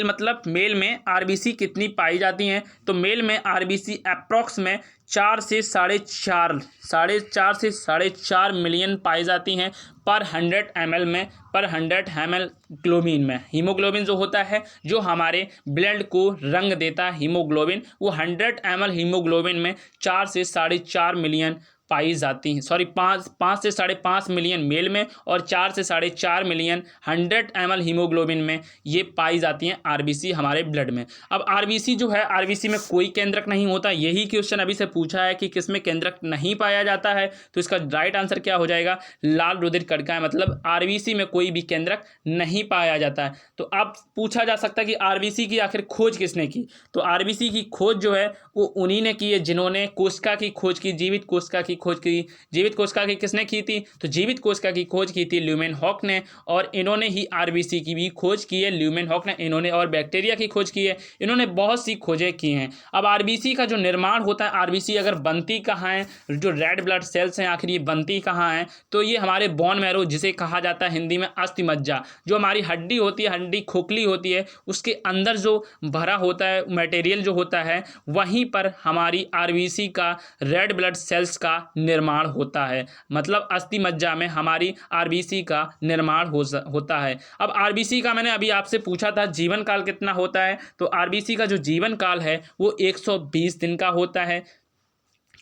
मतलब मेल में आरबीसी कितनी पाई जाती हैं। तो मेल में आरबीसी अप्रॉक्स में 4 से 4.5 मिलियन पाई जाती हैं पर 100 ml में, पर 100 ml ग्लोबिन में। हीमोग्लोबिन जो होता है, जो हमारे ब्लड को रंग देता है, हीमोग्लोबिन, वो 100 ml हीमोग्लोबिन में 4 से 4.5 मिलियन पाई जाती हैं। सॉरी, 5 से 5.5 मिलियन मेल में और 4 से 4.5 मिलियन 100 ml हीमोग्लोबिन में ये पाई जाती हैं आरबीसी हमारे ब्लड में। अब आरबीसी जो है, आरबीसी में कोई केंद्रक नहीं होता। यही क्वेश्चन अभी से पूछा है कि किसमें केंद्रक नहीं पाया जाता है। तो इसका राइट आंसर क्या हो जाएगा? लाल रुधिर कणिकाएं, मतलब आरबीसी में कोई भी केंद्रक नहीं पाया जाता है। तो अब पूछा जा सकता है कि आरबीसी की आखिर खोज किसने की। तो आरबीसी की खोज जो है वो उन्हीं ने की है जिन्होंने कोशिका की खोज की, जीवित कोशिका की खोज की। जीवित कोशिका की किसने की थी? तो जीवित कोशिका की खोज की थी ल्यूमेनहॉक ने, और इन्होंने ही आरबीसी की भी खोज की है। ल्यूमेनहॉक ने, इन्होंने, और बैक्टीरिया की खोज की है। इन्होंने बहुत सी खोजें की हैं। अब आरबीसी का जो निर्माण होता है, आरबीसी अगर बनती कहाँ है, जो रेड ब्लड सेल्स हैं आखिर ये बनती कहाँ है? तो ये हमारे बोन मैरो, जिसे कहा जाता है हिंदी में अस्थि मज्जा, जो हमारी हड्डी होती है, हड्डी खोखली होती है, उसके अंदर जो भरा होता है मटेरियल जो होता है, वहीं पर हमारी आरबीसी का, रेड ब्लड सेल्स का निर्माण होता है। मतलब अस्थि मज्जा में हमारी आरबीसी का निर्माण होता है। अब आरबीसी का मैंने अभी आपसे पूछा था जीवन काल कितना होता है। तो आरबीसी का जो जीवन काल है वो 120 दिन का होता है।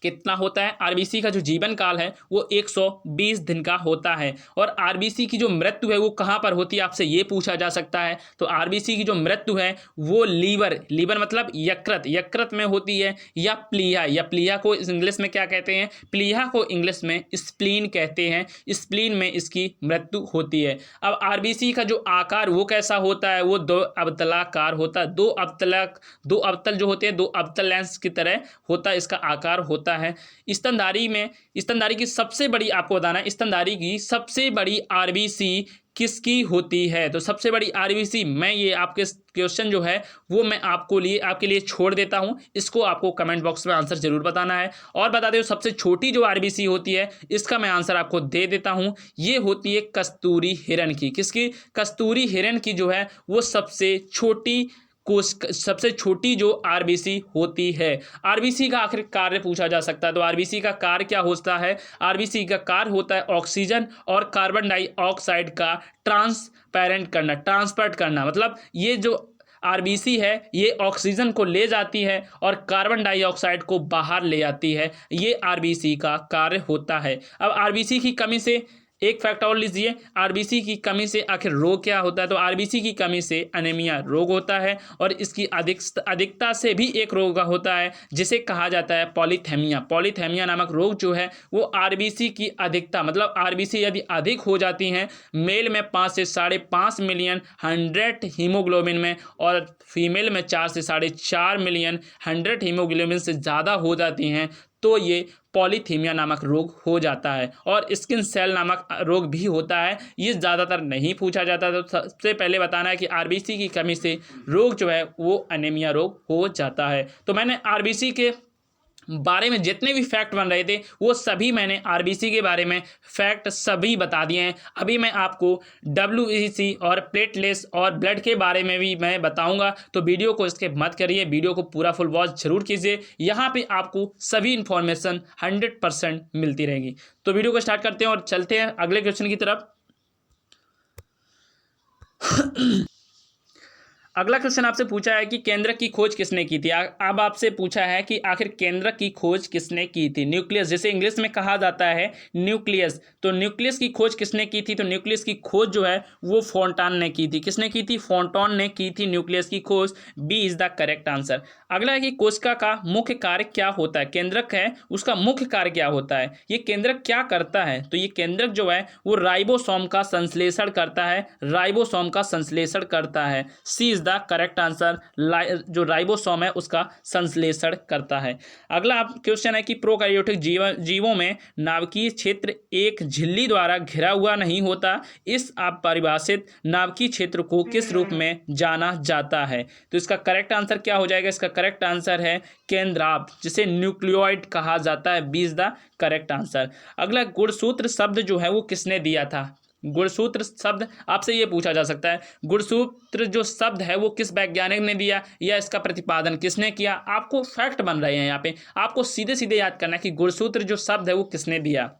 कितना होता है? आरबीसी का जो जीवन काल है वो 120 दिन का होता है। और आरबीसी की जो मृत्यु है वो कहाँ पर होती है, आपसे ये पूछा जा सकता है। तो आरबीसी की जो मृत्यु है वो लीवर मतलब यकृत में होती है, या प्लीहा को इंग्लिश में क्या कहते हैं? प्लीहा को इंग्लिश में स्प्लीन कहते हैं। स्प्लीन में इसकी मृत्यु होती है। अब आरबीसी का जो आकार वो कैसा होता है? वो 2 अवतलाकार होता है। 2 अवतल जो होते हैं, 2 अवतल लेंस की तरह होता है इसका आकार होता है। स्तनधारी की सबसे बड़ी, आपको बताना है, स्तनधारी की सबसे बड़ी आरबीसी किसकी होती है? तो सबसे बड़ी आरबीसी, मैं ये आपके क्वेश्चन जो है वो मैं आपके लिए छोड़ देता हूं। इसको आपको कमेंट बॉक्स में आंसर जरूर बताना है। और बता दें, सबसे छोटी जो आरबीसी होती है इसका मैं आंसर आपको दे देता हूं। ये होती है कस्तूरी हिरण की। किसकी? कस्तूरी हिरण की जो है वो सबसे छोटी जो आरबीसी होती है। आरबीसी का आखिर कार्य पूछा जा सकता है। तो आरबीसी का कार्य क्या होता है? आरबीसी का कार्य होता है ऑक्सीजन और कार्बन डाइऑक्साइड का ट्रांसपोर्ट करना। मतलब ये जो आरबीसी है ये ऑक्सीजन को ले जाती है और कार्बन डाइऑक्साइड को बाहर ले आती है। ये आरबीसी का कार्य होता है। अब आरबीसी की कमी से एक फैक्ट और लीजिए, आरबीसी की कमी से आखिर रोग क्या होता है? तो आरबीसी की कमी से एनीमिया रोग होता है, और इसकी अधिकता से भी एक रोग होता है जिसे कहा जाता है पॉलीथैमिया नामक रोग जो है वो आरबीसी की अधिकता, मतलब आरबीसी यदि अधिक हो जाती हैं मेल में 5 से 5.5 मिलियन 100 हीमोग्लोबिन में, और फीमेल में 4 से 4.5 मिलियन 100 हीमोग्लोबिन से ज़्यादा हो जाती हैं, तो ये पॉलीथीमिया नामक रोग हो जाता है। और स्किन सेल नामक रोग भी होता है, ये ज़्यादातर नहीं पूछा जाता। तो सबसे पहले बताना है कि आरबीसी की कमी से रोग जो है वो अनीमिया रोग हो जाता है। तो मैंने आरबीसी के बारे में जितने भी फैक्ट बन रहे थे वो सभी मैंने आरबीसी के बारे में फैक्ट सभी बता दिए हैं। अभी मैं आपको डब्ल्यूबीसी और प्लेटलेट्स और ब्लड के बारे में भी मैं बताऊंगा, तो वीडियो को स्किप मत करिए, वीडियो को पूरा फुल वॉच जरूर कीजिए। यहाँ पे आपको सभी इन्फॉर्मेशन 100% मिलती रहेगी। तो वीडियो को स्टार्ट करते हैं और चलते हैं अगले क्वेश्चन की तरफ। अगला क्वेश्चन आपसे पूछा है कि केंद्रक की खोज किसने की थी। अब आपसे पूछा है कि आखिर केंद्रक की खोज किसने की थी। न्यूक्लियस, जिसे इंग्लिश में कहा जाता है न्यूक्लियस, तो न्यूक्लियस की खोज किसने की थी। तो न्यूक्लियस की खोज जो है वो फोंटान ने की थी। किसने की थी? फोंटान ने की थी न्यूक्लियस की खोज। B is the correct answer. अगला है कि कोशिका का मुख्य कार्य क्या होता है। केंद्रक है, उसका मुख्य कार्य क्या होता है, ये केंद्रक क्या करता है। तो ये केंद्रक जो है वो राइबोसोम का संश्लेषण करता है, राइबोसोम का संश्लेषण करता है। सी इज द करेक्ट आंसर। जो राइबोसोम है उसका संश्लेषण करता है। अगला क्वेश्चन है कि प्रोकैरियोटिक जीवों में नाभिकीय क्षेत्र एक झिल्ली द्वारा घिरा हुआ नहीं होता। इस अपरिभाषित नाभिकीय क्षेत्र को किस रूप में जाना जाता है। तो इसका करेक्ट आंसर क्या हो जाएगा? इसका करेक्ट आंसर है केंद्राभ, जिसे न्यूक्लियोइड कहा जाता है। B is the correct answer. अगला गुणसूत्र शब्द जो है वो किसने दिया था। गुणसूत्र शब्द आपसे ये पूछा जा सकता है, गुणसूत्र जो शब्द है वो किस वैज्ञानिक ने दिया या इसका प्रतिपादन किसने किया। आपको फैक्ट बन रहे हैं यहाँ पे, आपको सीधे सीधे याद करना है कि गुणसूत्र जो शब्द है वो किसने दिया।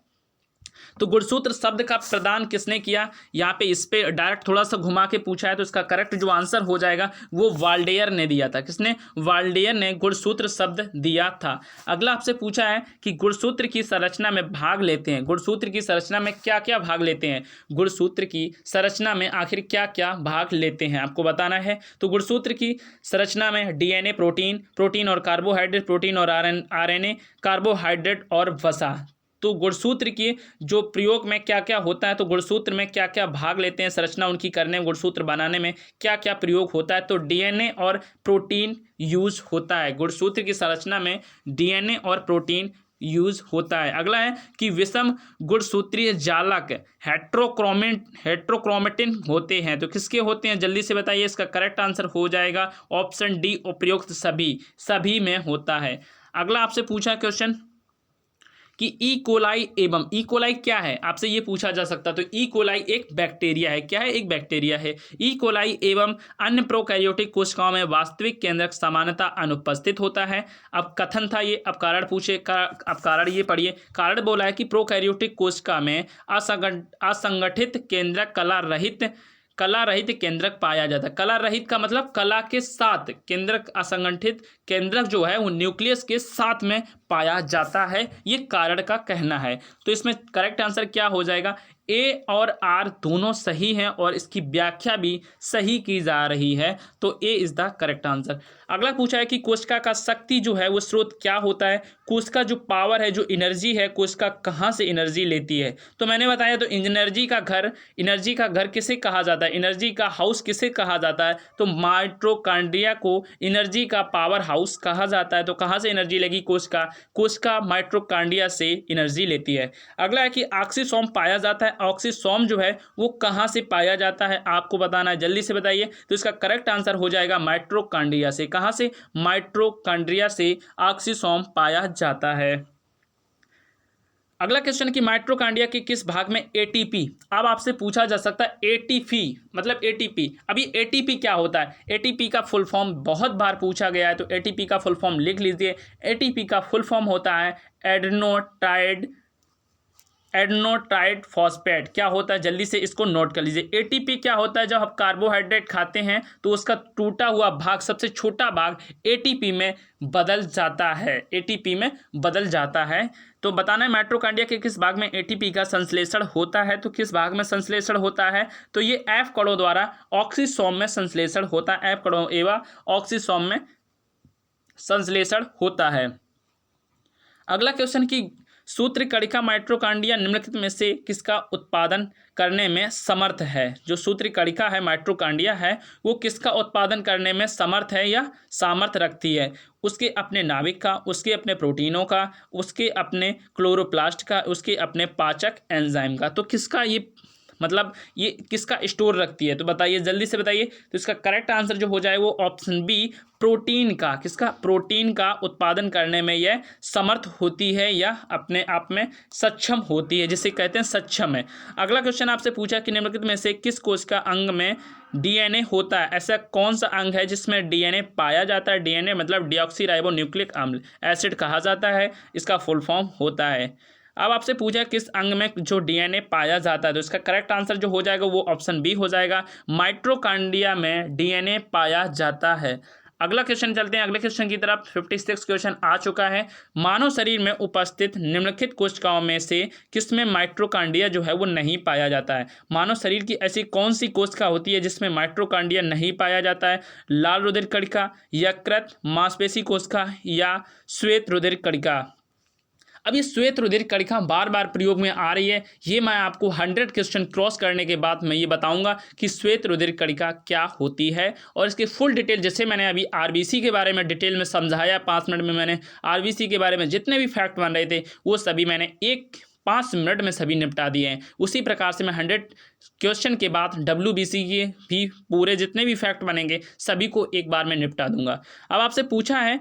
तो गुणसूत्र शब्द का प्रदान किसने किया। यहाँ पे इस पे डायरेक्ट थोड़ा सा घुमा के पूछा है, तो इसका करेक्ट जो आंसर हो जाएगा वो वाल्डेयर ने दिया था। किसने? वाल्डेयर ने गुणसूत्र शब्द दिया था। अगला आपसे पूछा है कि गुणसूत्र की संरचना में भाग लेते हैं, गुणसूत्र की संरचना में क्या क्या भाग लेते हैं, गुणसूत्र की संरचना में आखिर क्या क्या भाग लेते हैं आपको बताना है। तो गुणसूत्र की संरचना में डीएनए, प्रोटीन, प्रोटीन और कार्बोहाइड्रेट, प्रोटीन और आरएनए, कार्बोहाइड्रेट और वसा। तो गुणसूत्र के जो प्रयोग में क्या क्या होता है, तो गुणसूत्र में क्या क्या भाग लेते हैं, संरचना उनकी करने में, गुणसूत्र बनाने में क्या क्या प्रयोग होता है। तो डीएनए और प्रोटीन यूज होता है, गुणसूत्र की संरचना में डीएनए और प्रोटीन यूज होता है। अगला है कि विषम गुणसूत्रीय जालक हेट्रोक्रोमेटिन होते हैं। तो किसके होते हैं, जल्दी से बताइए। इसका करेक्ट आंसर हो जाएगा ऑप्शन डी, उपयुक्त सभी में होता है। अगला आपसे पूछा क्वेश्चन कि ई कोलाई एवं ई कोलाई क्या है, आपसे ये पूछा जा सकता। तो ई कोलाई एक बैक्टीरिया है। क्या है? एक बैक्टीरिया है। ई कोलाई एवं अन्य प्रोकैरियोटिक कोशिकाओं में वास्तविक केंद्रक सामान्यतः अनुपस्थित होता है। अब कथन था ये, अब कारण पूछे, अब कारण ये पढ़िए। कारण बोला है कि प्रोकैरियोटिक कोशिका में असंगठित केंद्रक कला रहित केंद्रक पाया जाता है। कला रहित का मतलब कला के साथ, केंद्रक असंगठित केंद्रक जो है वो न्यूक्लियस के साथ में पाया जाता है, ये कारण का कहना है। तो इसमें करेक्ट आंसर क्या हो जाएगा? ए और आर दोनों सही हैं और इसकी व्याख्या भी सही की जा रही है, तो ए इज द करेक्ट आंसर। अगला पूछा है कि कोशिका का शक्ति जो है वो स्रोत क्या होता है। कोशिका जो पावर है, जो एनर्जी है, कोशिका कहाँ से एनर्जी लेती है। तो मैंने बताया, तो एनर्जी का घर किसे कहा जाता है, एनर्जी का हाउस किसे कहा जाता है। तो माइटोकॉन्ड्रिया को एनर्जी का पावर हाउस कहा जाता है। तो कहाँ से एनर्जी लेगी कोशिका माइटोकॉन्ड्रिया से एनर्जी लेती है। अगला है कि ऑक्सीसोम पाया जाता है। ऑक्सीसोम जो है वो कहाँ से पाया जाता है आपको बताना है, जल्दी से बताइए। तो इसका करेक्ट आंसर हो जाएगा माइटोकॉन्ड्रिया से। कहाँ से? माइटोकॉन्ड्रिया से ऑक्सीसोम पाया जाता है। अगला क्वेश्चन कि माइटोकॉन्ड्रिया के किस भाग में एटीपी, अब आपसे पूछा जा सकता है एटीपी मतलब एटीपी। अभी एटीपी क्या होता है, एटीपी का फुल फॉर्म बहुत बार पूछा गया है, तो एटीपी का फुल फॉर्म लिख लीजिए। एटीपी का फुल फॉर्म होता है एडेनोटाइड फॉस्फेट। क्या होता है, जल्दी से इसको नोट कर लीजिए। एटीपी क्या होता है, जब हम कार्बोहाइड्रेट खाते हैं तो उसका टूटा हुआ भाग, सबसे छोटा भाग एटीपी में बदल जाता है, एटीपी में बदल जाता है। तो बताना है माइटोकॉन्ड्रिया के किस भाग में एटीपी का संश्लेषण होता है। तो किस भाग में संश्लेषण होता है, तो ये एफ कणों द्वारा ऑक्सीसोम में संश्लेषण होता है। एफ कणों एवं ऑक्सीसोम में संश्लेषण होता है। अगला क्वेश्चन की सूत्रकणिका माइटोकॉन्ड्रिया निम्नलिखित में से किसका उत्पादन करने में समर्थ है। जो सूत्रकणिका है माइटोकॉन्ड्रिया है वो किसका उत्पादन करने में समर्थ है या सामर्थ्य रखती है। उसके अपने नाभिक का, उसके अपने प्रोटीनों का, उसके अपने क्लोरोप्लास्ट का, उसके अपने पाचक एंजाइम का। तो किसका ये मतलब ये किसका स्टोर रखती है, तो बताइए जल्दी से बताइए। तो इसका करेक्ट आंसर जो हो जाए वो ऑप्शन बी प्रोटीन का। किसका? प्रोटीन का उत्पादन करने में यह समर्थ होती है या अपने आप में सक्षम होती है, जिसे कहते हैं सक्षम है। अगला क्वेश्चन आपसे पूछा कि निम्नलिखित में से किस कोशिका अंग में डीएनए होता है। ऐसा कौन सा अंग है जिसमें डीएनए पाया जाता है। डीएनए मतलब डीऑक्सी राइबो न्यूक्लिक अम्ल एसिड कहा जाता है, इसका फुल फॉर्म होता है। अब आपसे पूछा किस अंग में जो डीएनए पाया जाता है, तो इसका करेक्ट आंसर जो हो जाएगा वो ऑप्शन बी हो जाएगा, माइटोकॉन्ड्रिया में डीएनए पाया जाता है। अगला क्वेश्चन चलते हैं अगले क्वेश्चन की तरफ। 56 क्वेश्चन आ चुका है। मानव शरीर में उपस्थित निम्नलिखित कोशिकाओं में से किसमें माइटोकॉन्ड्रिया जो है वो नहीं पाया जाता है। मानव शरीर की ऐसी कौन सी कोशिका होती है जिसमें माइटोकॉन्ड्रिया नहीं पाया जाता है। लाल रुधिर कणिका, यकृत, मांसपेशी कोशिका या श्वेत रुधिर कणिका। अब ये श्वेत रुधिर कणिका बार बार प्रयोग में आ रही है, ये मैं आपको 100 क्वेश्चन क्रॉस करने के बाद मैं ये बताऊंगा कि श्वेत रुधिर कणिका क्या होती है और इसकी फुल डिटेल। जैसे मैंने अभी आरबीसी के बारे में डिटेल में समझाया, 5 मिनट में मैंने आरबीसी के बारे में जितने भी फैक्ट बन रहे थे वो सभी मैंने 5 मिनट में सभी निपटा दिए हैं। उसी प्रकार से मैं 100 क्वेश्चन के बाद WBC के भी पूरे जितने भी फैक्ट बनेंगे सभी को एक बार में निपटा दूंगा। अब आपसे पूछा है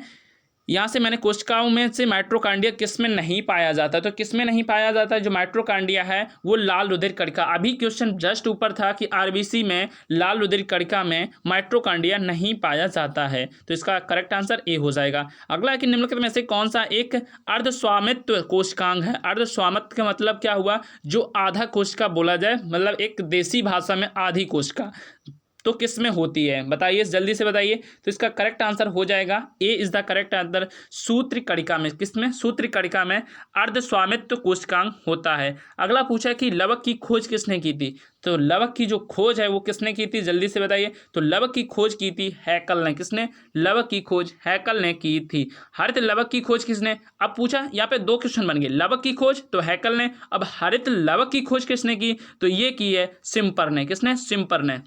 यहाँ से मैंने कोशिकाओं में से माइटोकॉन्ड्रिया किस में नहीं पाया जाता है, तो किस में नहीं पाया जाता है जो माइटोकॉन्ड्रिया है वो लाल रुधिर कणिका। अभी क्वेश्चन जस्ट ऊपर था कि आरबीसी में लाल रुधिर कणिका में माइटोकॉन्ड्रिया नहीं पाया जाता है, तो इसका करेक्ट आंसर ए हो जाएगा। अगला कि निम्नलिखित में से कौन सा एक अर्धस्वामित्व कोशिकांग है। अर्धस्वामित्व का मतलब क्या हुआ, जो आधा कोशिका बोला जाए, मतलब एक देसी भाषा में आधी कोशिका, तो किस में होती है बताइए जल्दी से बताइए। तो इसका करेक्ट आंसर हो जाएगा ए इज द करेक्ट आंसर, सूत्रकणिका में। किस में? सूत्रकणिका में अर्धस्वामित्व कोशिकांग होता है। अगला पूछा कि लवक की खोज किसने की थी, तो लवक की जो खोज है वो किसने की थी जल्दी से बताइए। तो लवक की खोज की थी हैकल ने। किसने? लवक की खोज हैकल ने की थी। हरित लवक की खोज किसने? अब पूछा यहाँ पे 2 क्वेश्चन बन गए, लवक की खोज तो हैकल ने, अब हरित लवक की खोज किसने की, तो ये की है सिम्पर ने। किसने? सिम्पर ने।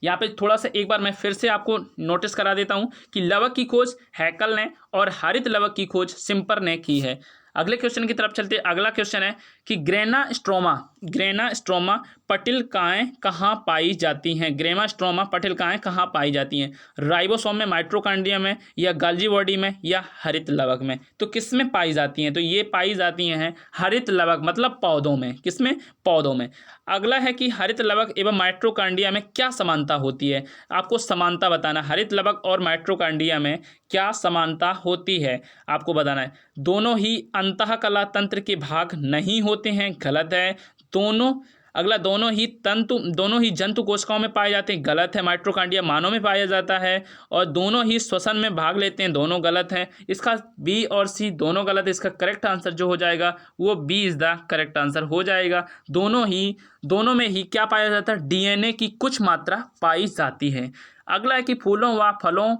यहाँ पे थोड़ा सा एक बार मैं फिर से आपको नोटिस करा देता हूँ कि लवक की खोज हैकल ने और हरित लवक की खोज सिम्पर ने की है। अगले क्वेश्चन की तरफ चलते हैं। अगला क्वेश्चन है कि ग्रेना स्ट्रोमा पटिलकाएँ कहाँ पाई जाती हैं। ग्रेना स्ट्रोमा पटिलकाएँ कहाँ पाई जाती हैं, राइबोसोम में, माइटोकॉन्ड्रिया में या गाल्जी बॉडी में या हरित लवक में। तो किस में पाई जाती हैं, तो ये पाई जाती हैं हरित लवक मतलब पौधों में। किस में? पौधों में। अगला है कि हरित लवक एवं माइटोकॉन्ड्रिया में क्या समानता होती है, आपको समानता बताना। हरित लवक और माइटोकॉन्ड्रिया में क्या समानता होती है आपको बताना है। दोनों ही अंतःकला तंत्र के भाग नहीं होते हैं, गलत है। दोनों ही जंतु कोशिकाओं में पाए जाते हैं, गलत है। माइटोकॉन्ड्रिया मानव में पाया जाता है और दोनों ही श्वसन में भाग लेते हैं, दोनों गलत हैं। इसका बी और सी दोनों गलत है। इसका करेक्ट आंसर जो हो जाएगा वो B is the correct answer हो जाएगा। दोनों में ही क्या पाया जाता है, डीएनए की कुछ मात्रा पाई जाती है। अगला है कि फूलों व फलों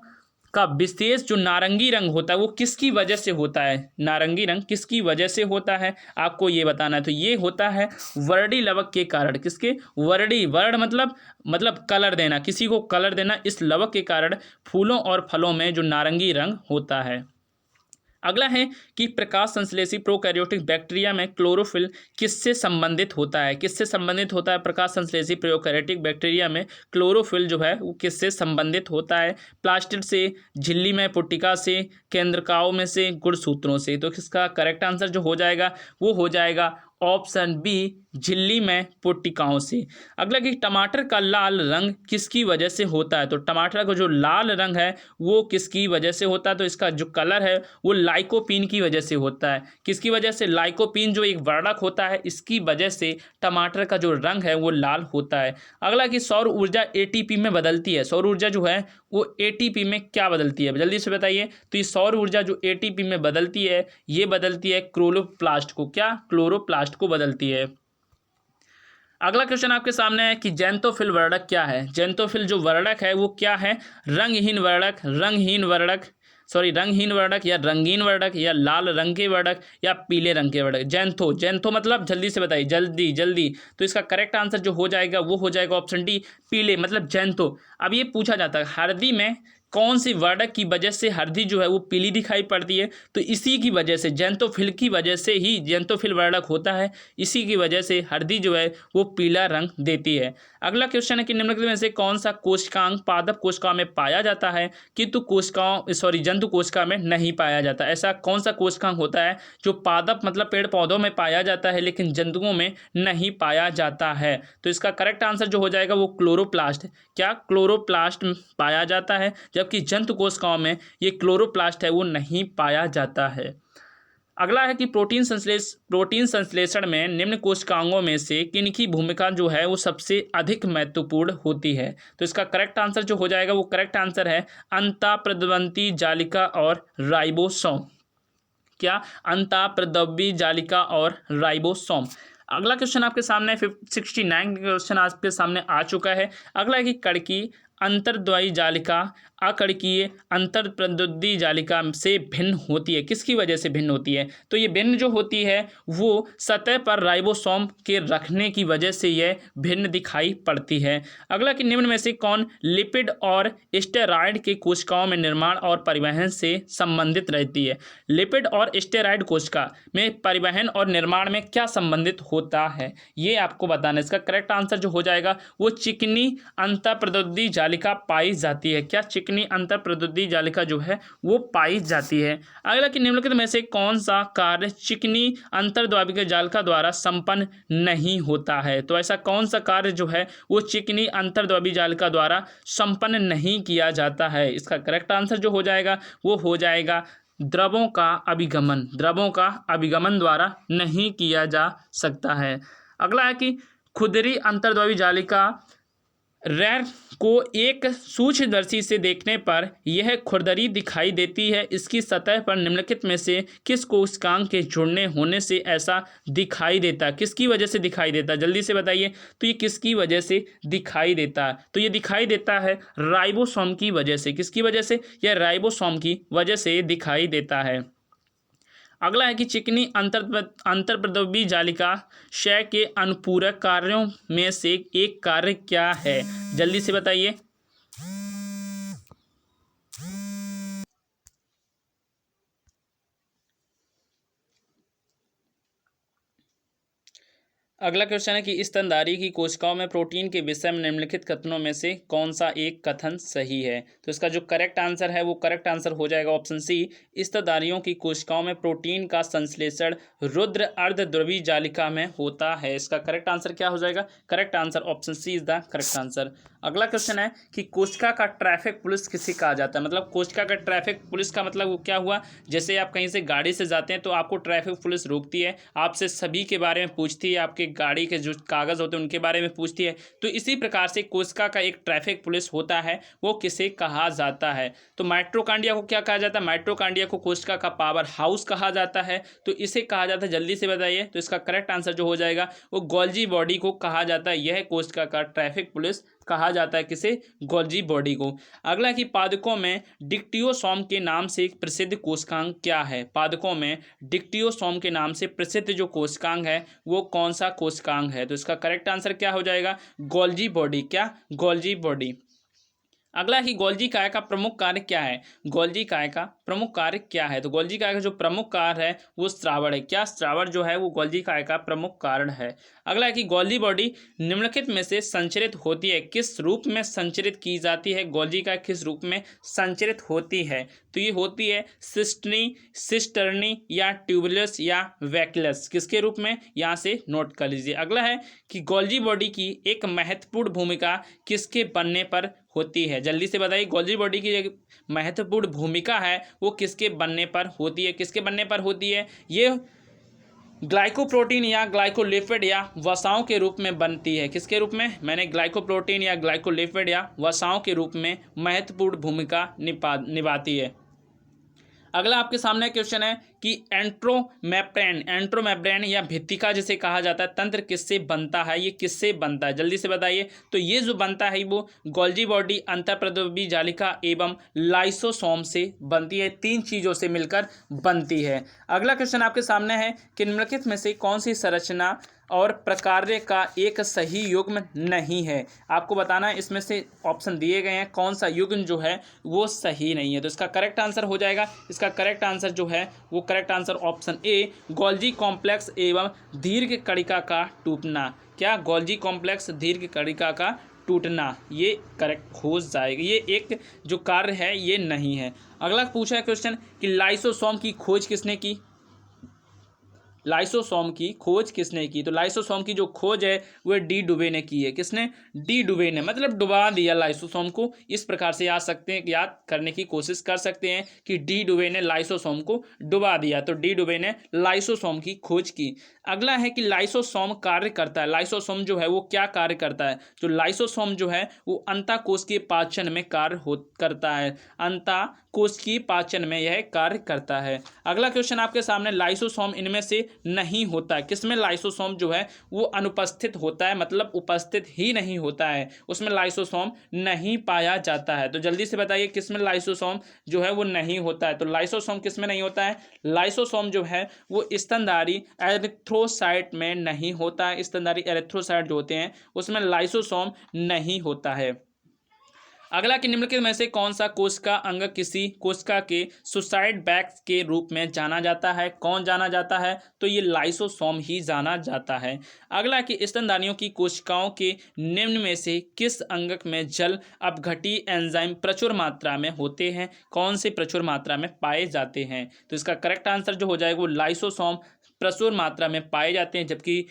का विशेष जो नारंगी रंग होता है वो किसकी वजह से होता है। नारंगी रंग किसकी वजह से होता है आपको ये बताना है। तो ये होता है वर्डी लवक के कारण। किसके? वर्ड मतलब कलर देना, किसी को कलर देना। इस लवक के कारण फूलों और फलों में जो नारंगी रंग होता है। अगला है कि प्रकाश संश्लेषी प्रोकैरियोटिक बैक्टीरिया में क्लोरोफिल किससे संबंधित होता है। किससे संबंधित होता है प्रकाश संश्लेषी प्रोकैरियोटिक बैक्टीरिया में क्लोरोफिल जो है वो किससे संबंधित होता है। प्लास्टिड से, झिल्ली में, पुट्टिका से, केंद्रकाओं में से, गुणसूत्रों से। तो किसका करेक्ट आंसर जो हो जाएगा वो हो जाएगा ऑप्शन बी, झिल्ली में, पुट्टिकाओं से। अगला कि टमाटर का लाल रंग किसकी वजह से होता है। तो टमाटर का जो लाल रंग है वो किसकी वजह से होता है, तो इसका जो कलर है वो लाइकोपीन की वजह से होता है। किसकी वजह से? लाइकोपीन जो एक वर्णक होता है इसकी वजह से टमाटर का जो रंग है वो लाल होता है। अगला कि सौर ऊर्जा एटीपी में बदलती है। सौर ऊर्जा जो है वो एटीपी में क्या बदलती है जल्दी से बताइए। तो ये सौर ऊर्जा जो एटीपी में बदलती है ये बदलती है क्लोरोप्लास्ट को। क्या? क्लोरोप्लास्ट को बदलती है। अगला क्वेश्चन आपके सामने है कि ज़ैंथोफिल वर्णक क्या है। ज़ैंथोफिल जो वर्णक है वो क्या है? रंगहीन वर्णक सॉरी रंगहीन वर्णक या रंगीन वर्णक या लाल रंग के वर्णक या पीले रंग के वर्णक। जैंथो, जैंथो मतलब जल्दी से बताइए, जल्दी जल्दी। तो इसका करेक्ट आंसर जो हो जाएगा वो हो जाएगा ऑप्शन डी, पीले मतलब जैंथो। अब ये पूछा जाता है हल्दी में कौन सी वर्णक की वजह से हल्दी जो है वो पीली दिखाई पड़ती है, तो इसी की वजह से जैंथोफिल की वजह से ही जैंथोफिल वर्णक होता है, इसी की वजह से हल्दी जो है वो पीला रंग देती है। अगला क्वेश्चन है कि निम्नलिखित में से कौन सा कोशिकांग पादप कोशिका में पाया जाता है किंतु कोशिकाओं सॉरी जंतु कोशिका में नहीं पाया जाता। ऐसा कौन सा कोशिकांग होता है जो पादप मतलब पेड़ पौधों में पाया जाता है लेकिन जंतुओं में नहीं पाया जाता है। तो इसका करेक्ट आंसर जो हो जाएगा वो क्लोरोप्लास्ट। क्या क्लोरोप्लास्ट पाया जाता है, जबकि जंतु कोशिकाओं में ये क्लोरोप्लास्ट है वो नहीं पाया जाता है। अगला है कि प्रोटीन संश्लेषण में निम्न कोशिकांगों में से किनकी भूमिका जो है वो सबसे अधिक महत्वपूर्ण होती है। तो इसका करेक्ट आंसर जो हो जाएगा वो करेक्ट आंसर है अंतःप्रद्रवंती जालिका और राइबोसोम। क्या? अंतःप्रद्रवी जालिका और राइबोसोम। अगला क्वेश्चन आपके सामने 69 क्वेश्चन आपके सामने आ चुका है। अगला है कि कड़की अंतर्द्वयी जालिका अकड़कीय अंतर्प्रद्युति जालिका से भिन्न होती है, किसकी वजह से भिन्न होती है? तो ये भिन्न जो होती है वो सतह पर राइबोसोम के रखने की वजह से यह भिन्न दिखाई पड़ती है। अगला कि निम्न में से कौन लिपिड और स्टेरॉयड के कोशिकाओं में निर्माण और परिवहन से संबंधित रहती है? लिपिड और स्टेरॉयड कोशिका में परिवहन और निर्माण में क्या संबंधित होता है, ये आपको बताना है। इसका करेक्ट आंसर जो हो जाएगा वो चिकनी अंतःप्रद्युति जालिका पाई जाती है। क्या? चिकनी अंतःप्रद्युति जालिका जो है वो पाई जाती है। अगला कि निम्नलिखित में से कौन सा कार्य चिकनी अंतर्द्वाविक जालिका द्वारा संपन्न नहीं होता है? तो ऐसा कौन सा कार्य जो है वो चिकनी अंतर्द्वावी जालिका द्वारा संपन्न नहीं किया जाता है? इसका करेक्ट आंसर जो हो जाएगा वो हो जाएगा द्रवों का अभिगमन। द्रवों का अभिगमन द्वारा नहीं किया जा सकता है। अगला है कि खुदरी अंतर्द्वावी जालिका रैर को एक सूक्ष्मदर्शी से देखने पर यह खुरदरी दिखाई देती है। इसकी सतह पर निम्नलिखित में से किस कोशिकांग के जुड़ने होने से ऐसा दिखाई देता है? किसकी वजह से दिखाई देता है, जल्दी से बताइए। तो ये किसकी वजह से दिखाई देता है? तो ये दिखाई देता है राइबोसोम की वजह से। किसकी वजह से? यह राइबोसोम की वजह से दिखाई देता है। अगला है कि चिकनी अंतर्प्रद्रवी जालिका क्षय के अनुपूरक कार्यों में से एक कार्य क्या है? जल्दी से बताइए। अगला क्वेश्चन है कि स्तनधारी की कोशिकाओं में प्रोटीन के विषय में निम्नलिखित कथनों में से कौन सा एक कथन सही है? तो इसका जो करेक्ट आंसर है वो करेक्ट आंसर हो जाएगा ऑप्शन सी, स्तनधारियों की कोशिकाओं में प्रोटीन का संश्लेषण रुद्र अर्धद्रवी जालिका में होता है। इसका करेक्ट आंसर क्या हो जाएगा? Correct answer option C is the correct answer. अगला क्वेश्चन है कि कोशिका का ट्रैफिक पुलिस किसे कहा जाता है? मतलब कोशिका का ट्रैफिक पुलिस का मतलब वो क्या हुआ, जैसे आप कहीं से गाड़ी से जाते हैं तो आपको ट्रैफिक पुलिस रोकती है, आपसे सभी के बारे में पूछती है, आपके गाड़ी के जो कागज़ होते हैं उनके बारे में पूछती है। तो इसी प्रकार से कोशिका का एक ट्रैफिक पुलिस होता है, वो किसे कहा जाता है? तो माइटोकॉन्ड्रिया को क्या कहा जाता है? माइटोकॉन्ड्रिया को कोशिका का पावर हाउस कहा जाता है, तो इसे कहा जाता है, जल्दी से बताइए। तो इसका करेक्ट आंसर जो हो जाएगा वो गोल्जी बॉडी को कहा जाता है। यह कोशिका का ट्रैफिक पुलिस कहा जाता है, किसे? गोल्जी बॉडी को। अगला कि पादकों में डिक्टियोसोम के नाम से एक प्रसिद्ध कोशिकांग क्या है? पादकों में डिक्टियोसोम के नाम से प्रसिद्ध जो कोशिकांग है वो कौन सा कोशिकांग है? तो इसका करेक्ट आंसर क्या हो जाएगा? Golgi body. क्या? Golgi body. अगला कि गोल्जी काय का प्रमुख कार्य क्या है? गोल्जी काय का प्रमुख कार्य क्या है? तो गोल्जी काय का जो प्रमुख कार्य है वो स्रावण है। क्या? स्रावण जो है वो गोल्जी काय का प्रमुख कारण है। अगला है कि गोल्जी बॉडी निम्नलिखित में से संचरित होती है, किस रूप में संचरित की जाती है? गोल्जी काय किस रूप में संचरित होती है? तो ये होती है सिस्टर्नी या ट्यूबुलस या वैक्यूलस। किसके रूप में? यहाँ से नोट कर लीजिए। अगला है कि गोल्जी बॉडी की एक महत्वपूर्ण भूमिका किसके बनने पर होती है? जल्दी से बताइए। गोल्जी बॉडी की एक महत्वपूर्ण भूमिका है वो किसके बनने पर होती है? किसके बनने पर होती है? ये ग्लाइकोप्रोटीन या ग्लाइकोलिपिड या वसाओं के रूप में बनती है। किसके रूप में? मैंने ग्लाइकोप्रोटीन या ग्लाइकोलिपिड या वसाओं के रूप में महत्वपूर्ण भूमिका निभाती है। अगला आपके सामने क्वेश्चन है कि एंट्रोमेम्ब्रेन या भित्तिका जिसे कहा जाता है तंत्र किससे बनता है, ये किससे बनता है, जल्दी से बताइए। तो ये जो बनता है वो गोल्जी बॉडी, अंतःप्रद्रवी जालिका एवं लाइसोसोम से बनती है। 3 चीज़ों से मिलकर बनती है। अगला क्वेश्चन आपके सामने है कि निम्नलिखित में से कौन सी संरचना और प्रकार्य का एक सही युग्म नहीं है। आपको बताना है इसमें से ऑप्शन दिए गए हैं कौन सा युग्म जो है वो सही नहीं है। तो इसका करेक्ट आंसर हो जाएगा, इसका करेक्ट आंसर जो है वो correct answer option A Golgi complex एवं दीर्घ कणिका का टूटना। क्या गोल्जी कॉम्प्लेक्स दीर्घ कणिका का टूटना, ये करेक्ट हो जाएगा। ये एक जो कार्य है ये नहीं है। अगला पूछा है क्वेश्चन कि लाइसोसोम की खोज किसने की, लाइसोसोम की खोज किसने की। तो लाइसोसोम की जो खोज है वह डी डुबे ने की है। किसने, डी डुबे ने, मतलब डुबा दिया लाइसोसोम को। इस प्रकार से याद सकते हैं, याद करने की कोशिश कर सकते हैं कि डी डुबे ने लाइसोसोम को डुबा दिया। तो डी डुबे ने लाइसोसोम की खोज की। अगला है कि लाइसोसोम कार्य करता है, लाइसोसोम जो है वो क्या कार्य करता है। जो लाइसोसोम जो है वो अंतःकोशिकीय पाचन में कार्य करता है, अंतःकोशिकीय पाचन में यह कार्य करता है। अगला क्वेश्चन आपके सामने, लाइसोसोम इनमें से नहीं होता है। किसमें लाइसोसोम जो है वो अनुपस्थित होता है, मतलब उपस्थित ही नहीं होता है, उसमें लाइसोसोम नहीं पाया जाता है। तो जल्दी से बताइए किसमें लाइसोसोम जो है वो नहीं होता है। तो लाइसोसोम किसमें नहीं होता है, लाइसोसोम जो है वो स्तनधारी एरिथ्रोसाइट में नहीं होता है। स्तनधारी एरिथ्रोसाइट जो होते हैं उसमें लाइसोसोम नहीं होता है। अगला कि निम्नलिखित में से कौन सा कोशिका अंग किसी कोशिका के सुसाइड बैग्स के रूप में जाना जाता है। कौन जाना जाता है, तो ये लाइसोसोम ही जाना जाता है। अगला कि स्तनधारियों की कोशिकाओं के निम्न में से किस अंगक में जल अपघटी एंजाइम प्रचुर मात्रा में होते हैं। कौन से प्रचुर मात्रा में पाए जाते हैं। तो इसका करेक्ट आंसर जो हो जाएगा वो लाइसोसोम प्रचुर मात्रा में पाए जाते हैं। जबकि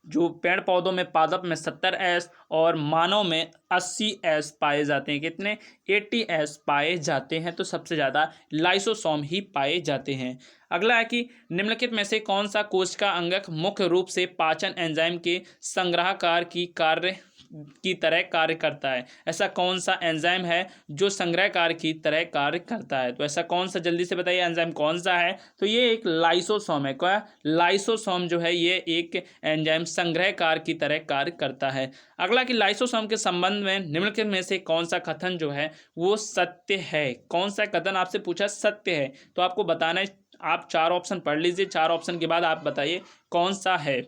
जो पेड़ पौधों में पादप में 70S और मानव में 80S पाए जाते हैं। कितने, 80S पाए जाते हैं। तो सबसे ज़्यादा लाइसोसोम ही पाए जाते हैं। अगला है कि निम्नलिखित में से कौन सा कोशिका अंगक मुख्य रूप से पाचन एंजाइम के संग्रहकार की तरह कार्य करता है। ऐसा कौन सा एंजाइम है जो संग्रहकार की तरह कार्य करता है। तो ऐसा कौन सा, जल्दी से बताइए एंजाइम कौन सा है। तो ये एक लाइसोसोम है। क्या, लाइसोसोम जो है ये एक एंजाइम संग्रहकार की तरह कार्य करता है। अगला कि लाइसोसोम के संबंध में निम्नलिखित में से कौन सा कथन जो है वो सत्य है। कौन सा कथन आपसे पूछा सत्य है, तो आपको बताना है। आप 4 ऑप्शन पढ़ लीजिए, 4 ऑप्शन के बाद आप बताइए कौन सा है।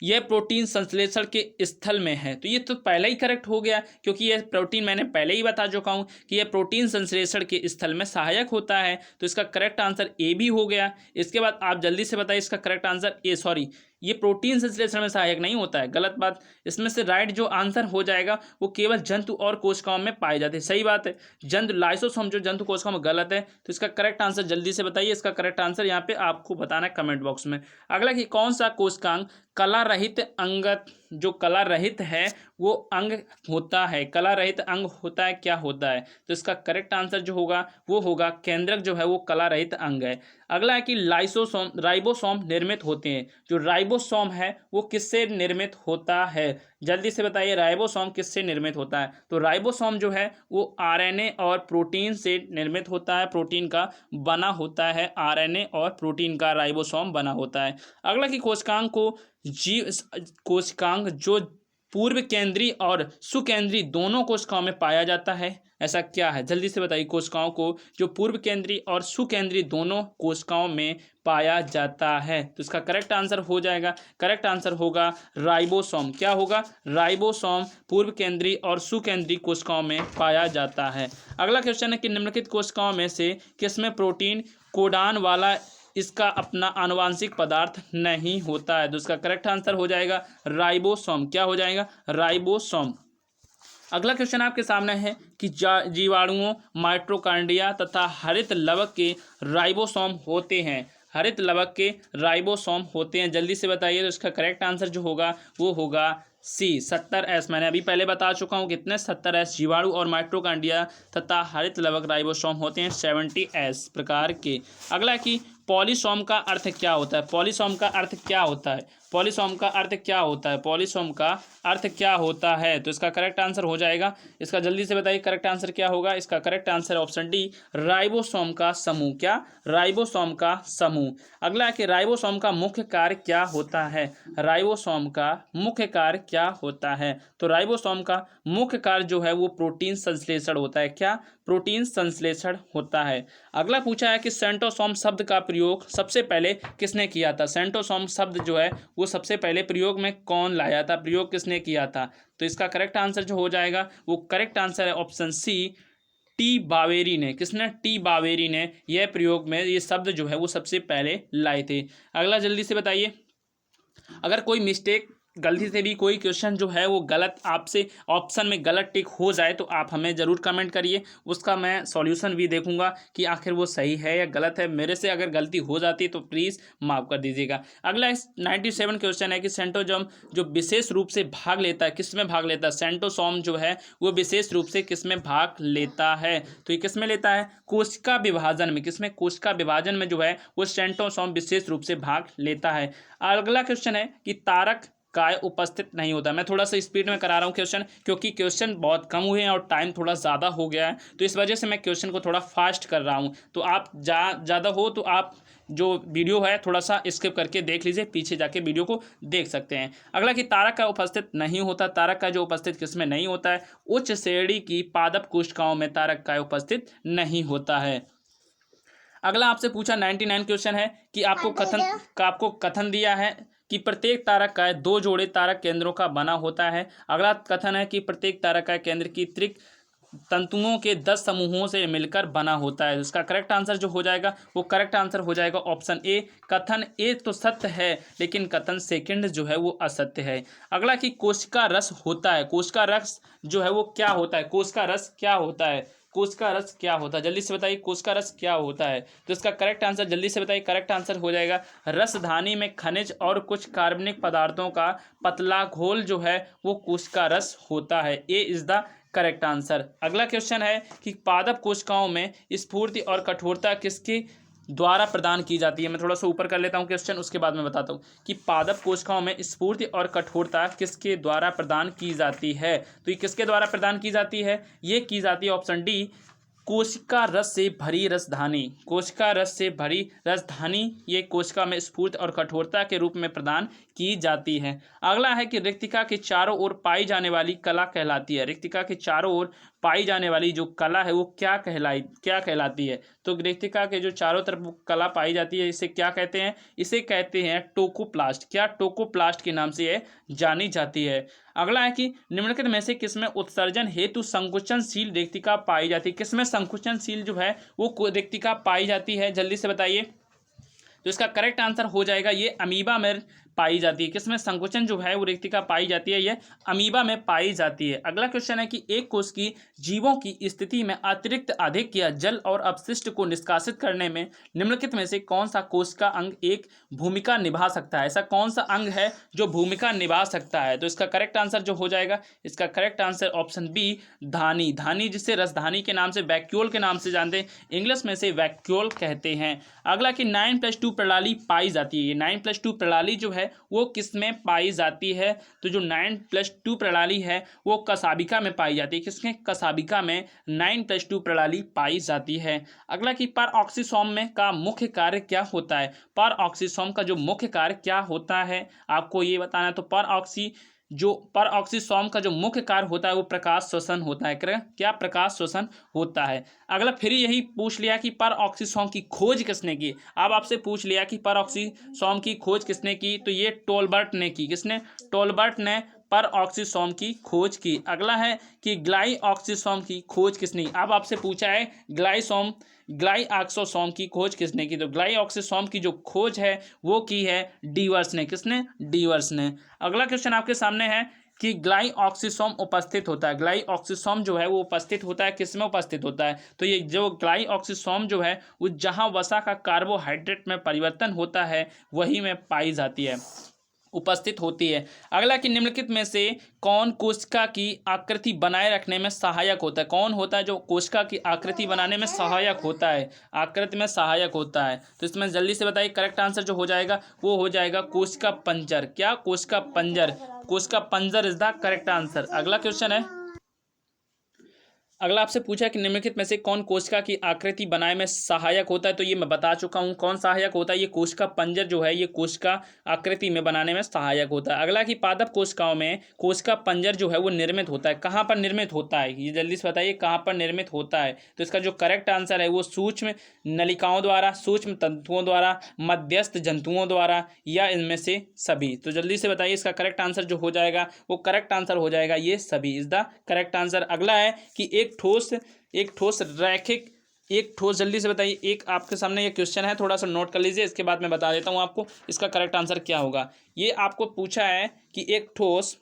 यह प्रोटीन संश्लेषण के स्थल में है। तो ये तो पहले ही करेक्ट हो गया, क्योंकि यह प्रोटीन मैंने पहले ही बता चुका हूँ कि यह प्रोटीन संश्लेषण के स्थल में सहायक होता है। तो इसका करेक्ट आंसर ए भी हो गया। इसके बाद आप जल्दी से बताइए इसका करेक्ट आंसर ए, सॉरी ये प्रोटीन संश्लेषण में सहायक नहीं होता है, गलत बात। इसमें से राइट जो आंसर हो जाएगा वो केवल जंतु और कोशिकाओं में पाए जाते हैं। सही बात है, जंतु लाइसोसोम जो जंतु कोशिकाओं में, गलत है। तो इसका करेक्ट आंसर जल्दी से बताइए, इसका करेक्ट आंसर यहाँ पे आपको बताना है कमेंट बॉक्स में। अगला कि कौन सा कोशिकांग कला रहित अंगत, जो कला रहित है वो अंग होता है। कला रहित अंग होता है, क्या होता है। तो इसका करेक्ट आंसर जो होगा वो होगा केंद्रक जो है वो कला रहित अंग है। अगला है कि राइबोसोम निर्मित होते हैं। जो राइबोसोम है वो किससे निर्मित होता है, जल्दी से बताइए राइबोसोम किससे निर्मित होता है। तो राइबोसोम जो है वो आरएनए और प्रोटीन से निर्मित होता है, प्रोटीन का बना होता है। आरएनए और प्रोटीन का राइबोसोम बना होता है। अगला कि कोशिकांग जो पूर्व केंद्रीय और सुकेंद्रीय दोनों कोशिकाओं में पाया जाता है। ऐसा क्या है, जल्दी से बताइए। कोशिकाओं को जो पूर्व केंद्रीय और सुकेंद्रीय दोनों कोशिकाओं में पाया जाता है। तो इसका करेक्ट आंसर हो जाएगा, करेक्ट आंसर होगा राइबोसोम। क्या होगा, राइबोसोम पूर्व केंद्रीय और सुकेंद्रीय कोशिकाओं में पाया जाता है। अगला क्वेश्चन है कि निम्नलिखित कोशिकाओं में से किसमें प्रोटीन कोडान वाला इसका अपना आनुवांशिक पदार्थ नहीं होता है। तो इसका करेक्ट आंसर हो जाएगा राइबोसोम। क्या हो जाएगा, राइबोसोम। अगला क्वेश्चन आपके सामने है कि जीवाणुओं, माइटोकॉन्ड्रिया तथा हरित लवक के राइबोसोम होते हैं। हरित लवक के राइबोसोम होते हैं, जल्दी से बताइए। तो इसका करेक्ट आंसर जो होगा वो होगा सी 70S। मैंने अभी पहले बता चुका हूँ कितने, 70S। जीवाणु और माइटोकॉन्ड्रिया तथा हरित लवक राइबोसोम होते हैं 70S प्रकार के। अगला कि पॉलीसॉम का अर्थ क्या होता है? पॉलीसॉम का अर्थ क्या होता है? पॉलीसॉम का अर्थ क्या होता है? पॉलीसॉम का अर्थ क्या होता है? तो इसका करेक्ट आंसर हो जाएगा, इसका जल्दी से बताइए करेक्ट आंसर क्या होगा? इसका correct answer option D, ribosome का समूह। क्या? राइबोसोम का समूह। अगला है कि राइबोसोम का मुख्य कार्य क्या होता है? राइबोसोम का मुख्य कार्य क्या होता है? तो राइबोसोम का मुख्य कार्य जो है वो प्रोटीन संश्लेषण होता है। क्या? प्रोटीन संश्लेषण होता है। अगला पूछा है कि सेंट्रोसोम शब्द का प्रयोग सबसे पहले किसने किया था? सेंट्रोसोम शब्द जो है वो सबसे पहले प्रयोग में कौन लाया था? प्रयोग किसने किया था? तो इसका करेक्ट आंसर जो हो जाएगा वो करेक्ट आंसर है ऑप्शन सी, टी बावेरी ने। किसने? टी बावेरी ने यह प्रयोग में ये शब्द जो है वो सबसे पहले लाए थे। अगला जल्दी से बताइए, अगर कोई मिस्टेक गलती से भी कोई क्वेश्चन जो है वो गलत आपसे ऑप्शन में गलत टिक हो जाए तो आप हमें ज़रूर कमेंट करिए, उसका मैं सॉल्यूशन भी देखूंगा कि आखिर वो सही है या गलत है। मेरे से अगर गलती हो जाती है तो प्लीज़ माफ़ कर दीजिएगा। अगला 97 क्वेश्चन है कि सेंट्रोसोम जो विशेष रूप से भाग लेता है, किस में भाग लेता है? सेंट्रोसोम जो है वो विशेष रूप से किस में भाग लेता है? तो ये किस में लेता है? कोशिका विभाजन में। किसमें? कोशिका विभाजन में जो है वो सेंट्रोसोम विशेष रूप से भाग लेता है। अगला क्वेश्चन है कि तारक काय उपस्थित नहीं होता। मैं थोड़ा सा स्पीड में करा रहा हूँ क्वेश्चन, क्योंकि क्वेश्चन बहुत कम हुए हैं और टाइम थोड़ा ज़्यादा हो गया है, तो इस वजह से मैं क्वेश्चन को थोड़ा फास्ट कर रहा हूँ। तो आप ज़्यादा हो तो आप जो वीडियो है थोड़ा सा स्किप करके देख लीजिए, पीछे जाके वीडियो को देख सकते हैं। अगला कि तारक का उपस्थित नहीं होता। तारक का जो उपस्थित किसमें नहीं होता है? उच्च श्रेणी की पादप कोशिकाओं में तारक का उपस्थित नहीं होता है। अगला आपसे पूछा 99 क्वेश्चन है कि आपको कथन दिया है कि प्रत्येक तारक का 2 जोड़े तारक केंद्रों का बना होता है। अगला कथन है कि प्रत्येक तारक का केंद्र की त्रिक तंतुओं के 10 समूहों से मिलकर बना होता है। इसका करेक्ट आंसर जो हो जाएगा वो करेक्ट आंसर हो जाएगा ऑप्शन ए। कथन ए तो सत्य है लेकिन कथन सेकंड जो है वो असत्य है। अगला कि कोशिका रस होता है। कोशिका रस जो है वो क्या होता है? कोशिका रस क्या होता है? कोशिका रस क्या होता है? जल्दी से बताइए कोशिका रस क्या होता है? तो इसका करेक्ट आंसर जल्दी से बताइए, करेक्ट आंसर हो जाएगा रसधानी में खनिज और कुछ कार्बनिक पदार्थों का पतला घोल जो है वो कोशिका रस होता है। ए इज द करेक्ट आंसर। अगला क्वेश्चन है कि पादप कोशिकाओं में स्फूर्ति और कठोरता किसके द्वारा प्रदान की जाती है? मैं थोड़ा सा ऊपर कर लेता हूं क्वेश्चन, उसके बाद मैं बताता हूं कि पादप कोशिकाओं में स्फूर्ति और कठोरता किसके द्वारा प्रदान की जाती है? तो ये किसके द्वारा प्रदान की जाती है? ये की जाती है ऑप्शन डी, कोशिका रस से भरी रसधानी। कोशिका रस से भरी रसधानी ये कोशिका में स्फूर्ति और कठोरता के रूप में प्रदान की जाती है। अगला है कि रिक्तिका के चारों ओर पाई जाने वाली कला कहलाती है। रिक्तिका के चारों ओर पाई जाने वाली जो कला है वो क्या कहलाती है? तो रिक्तिका के जो चारों तरफ कला पाई जाती है इसे क्या कहते हैं? इसे कहते हैं टोकोप्लास्ट। क्या? टोकोप्लास्ट के नाम से यह जानी जाती है। अगला है कि निम्नलिखित में से किसमें उत्सर्जन हेतु संकुचनशील रिक्तिका पाई जाती है? किसमें संकुचनशील जो है वो रिक्तिका पाई जाती है? जल्दी से बताइए। तो इसका करेक्ट आंसर हो जाएगा ये अमीबा में पाई जाती है। किसमें संकुचन जो है वो रिक्तिका पाई जाती है? ये अमीबा में पाई जाती है। अगला क्वेश्चन है कि एक कोश की जीवों की स्थिति में अतिरिक्त अधिक या जल और अपशिष्ट को निष्कासित करने में निम्नलिखित में से कौन सा कोश का अंग एक भूमिका निभा सकता है? ऐसा कौन सा अंग है जो भूमिका निभा सकता है? तो इसका करेक्ट आंसर जो हो जाएगा, इसका करेक्ट आंसर ऑप्शन बी, धानी। धानी जिसे रसधानी के नाम से, वैक्यूल के नाम से जानते हैं, इंग्लिश में से वैक्यूल कहते हैं। अगला कि 9+2 प्रणाली पाई जाती है। ये 9+2 प्रणाली जो है वो किस में पाई जाती है? तो जो 9+2 प्रणाली है वो कशाभिका में पाई जाती है। किसमें? कशाभिका में 9+2 प्रणाली पाई जाती है। अगला कि परऑक्सीसोम में का मुख्य कार्य क्या होता है? परऑक्सीसोम का जो मुख्य कार्य क्या होता है आपको ये बताना है। तो परऑक्सीसोम का जो मुख्य कार्य होता है वो प्रकाश श्वसन होता है। क्या? प्रकाश श्वसन होता है। अगला फिर यही पूछ लिया कि परऑक्सीसोम की खोज किसने की? अब आपसे पूछ लिया कि परऑक्सीसोम की खोज किसने की? तो ये टोल्बर्ट ने की। किसने? टोल्बर्ट ने परऑक्सीसोम की खोज की। अगला है कि ग्लाइऑक्सीसोम की खोज किसने की? अब आपसे पूछा है ग्लाइऑक्सोसोम की खोज किसने की? तो ग्लाइऑक्सीसोम की जो खोज है वो की है डीवर्स ने। किसने? डीवर्स ने। अगला क्वेश्चन आपके सामने है कि ग्लाइऑक्सीसोम उपस्थित होता है। ग्लाइऑक्सीसोम जो है वो उपस्थित होता है, किसमें उपस्थित होता है? तो ये जो ग्लाइऑक्सीसोम जो है वो जहाँ वसा का कार्बोहाइड्रेट में परिवर्तन होता है वही में पाई जाती है। उपस्थित होती है। अगला कि निम्नलिखित में से कौन कोशिका की आकृति बनाए रखने में सहायक होता है? कौन होता है जो कोशिका की आकृति बनाने में सहायक होता है, आकृति में सहायक होता है? तो इसमें जल्दी से बताइए, करेक्ट आंसर जो हो जाएगा वो हो जाएगा कोशिका पंजर। क्या? कोशिका पंजर। कोशिका पंजर इज द करेक्ट आंसर। अगला क्वेश्चन है, अगला आपसे पूछा कि निम्नलिखित में से कौन कोशिका की आकृति बनाने में सहायक होता है? तो ये मैं बता चुका हूँ कौन सहायक होता है। ये कोशिका पंजर जो है ये कोशिका आकृति में बनाने में सहायक होता है। अगला कि पादप कोशिकाओं में कोशिका पंजर जो है वो निर्मित होता है। कहाँ पर निर्मित होता है? ये जल्दी से बताइए कहाँ पर निर्मित होता है। तो इसका जो करेक्ट आंसर है वो सूक्ष्म नलिकाओं द्वारा, सूक्ष्म तंतुओं द्वारा, मध्यस्थ जंतुओं द्वारा, या इनमें से सभी। तो जल्दी से बताइए इसका करेक्ट आंसर जो हो जाएगा वो करेक्ट आंसर हो जाएगा ये सभी इज द करेक्ट आंसर। अगला है कि एक ठोस रैखिक, एक ठोस, जल्दी से बताइए, एक आपके सामने ये क्वेश्चन है, थोड़ा सा नोट कर लीजिए, इसके बाद मैं बता देता हूँ आपको इसका करेक्ट आंसर क्या होगा। ये आपको पूछा है कि एक ठोस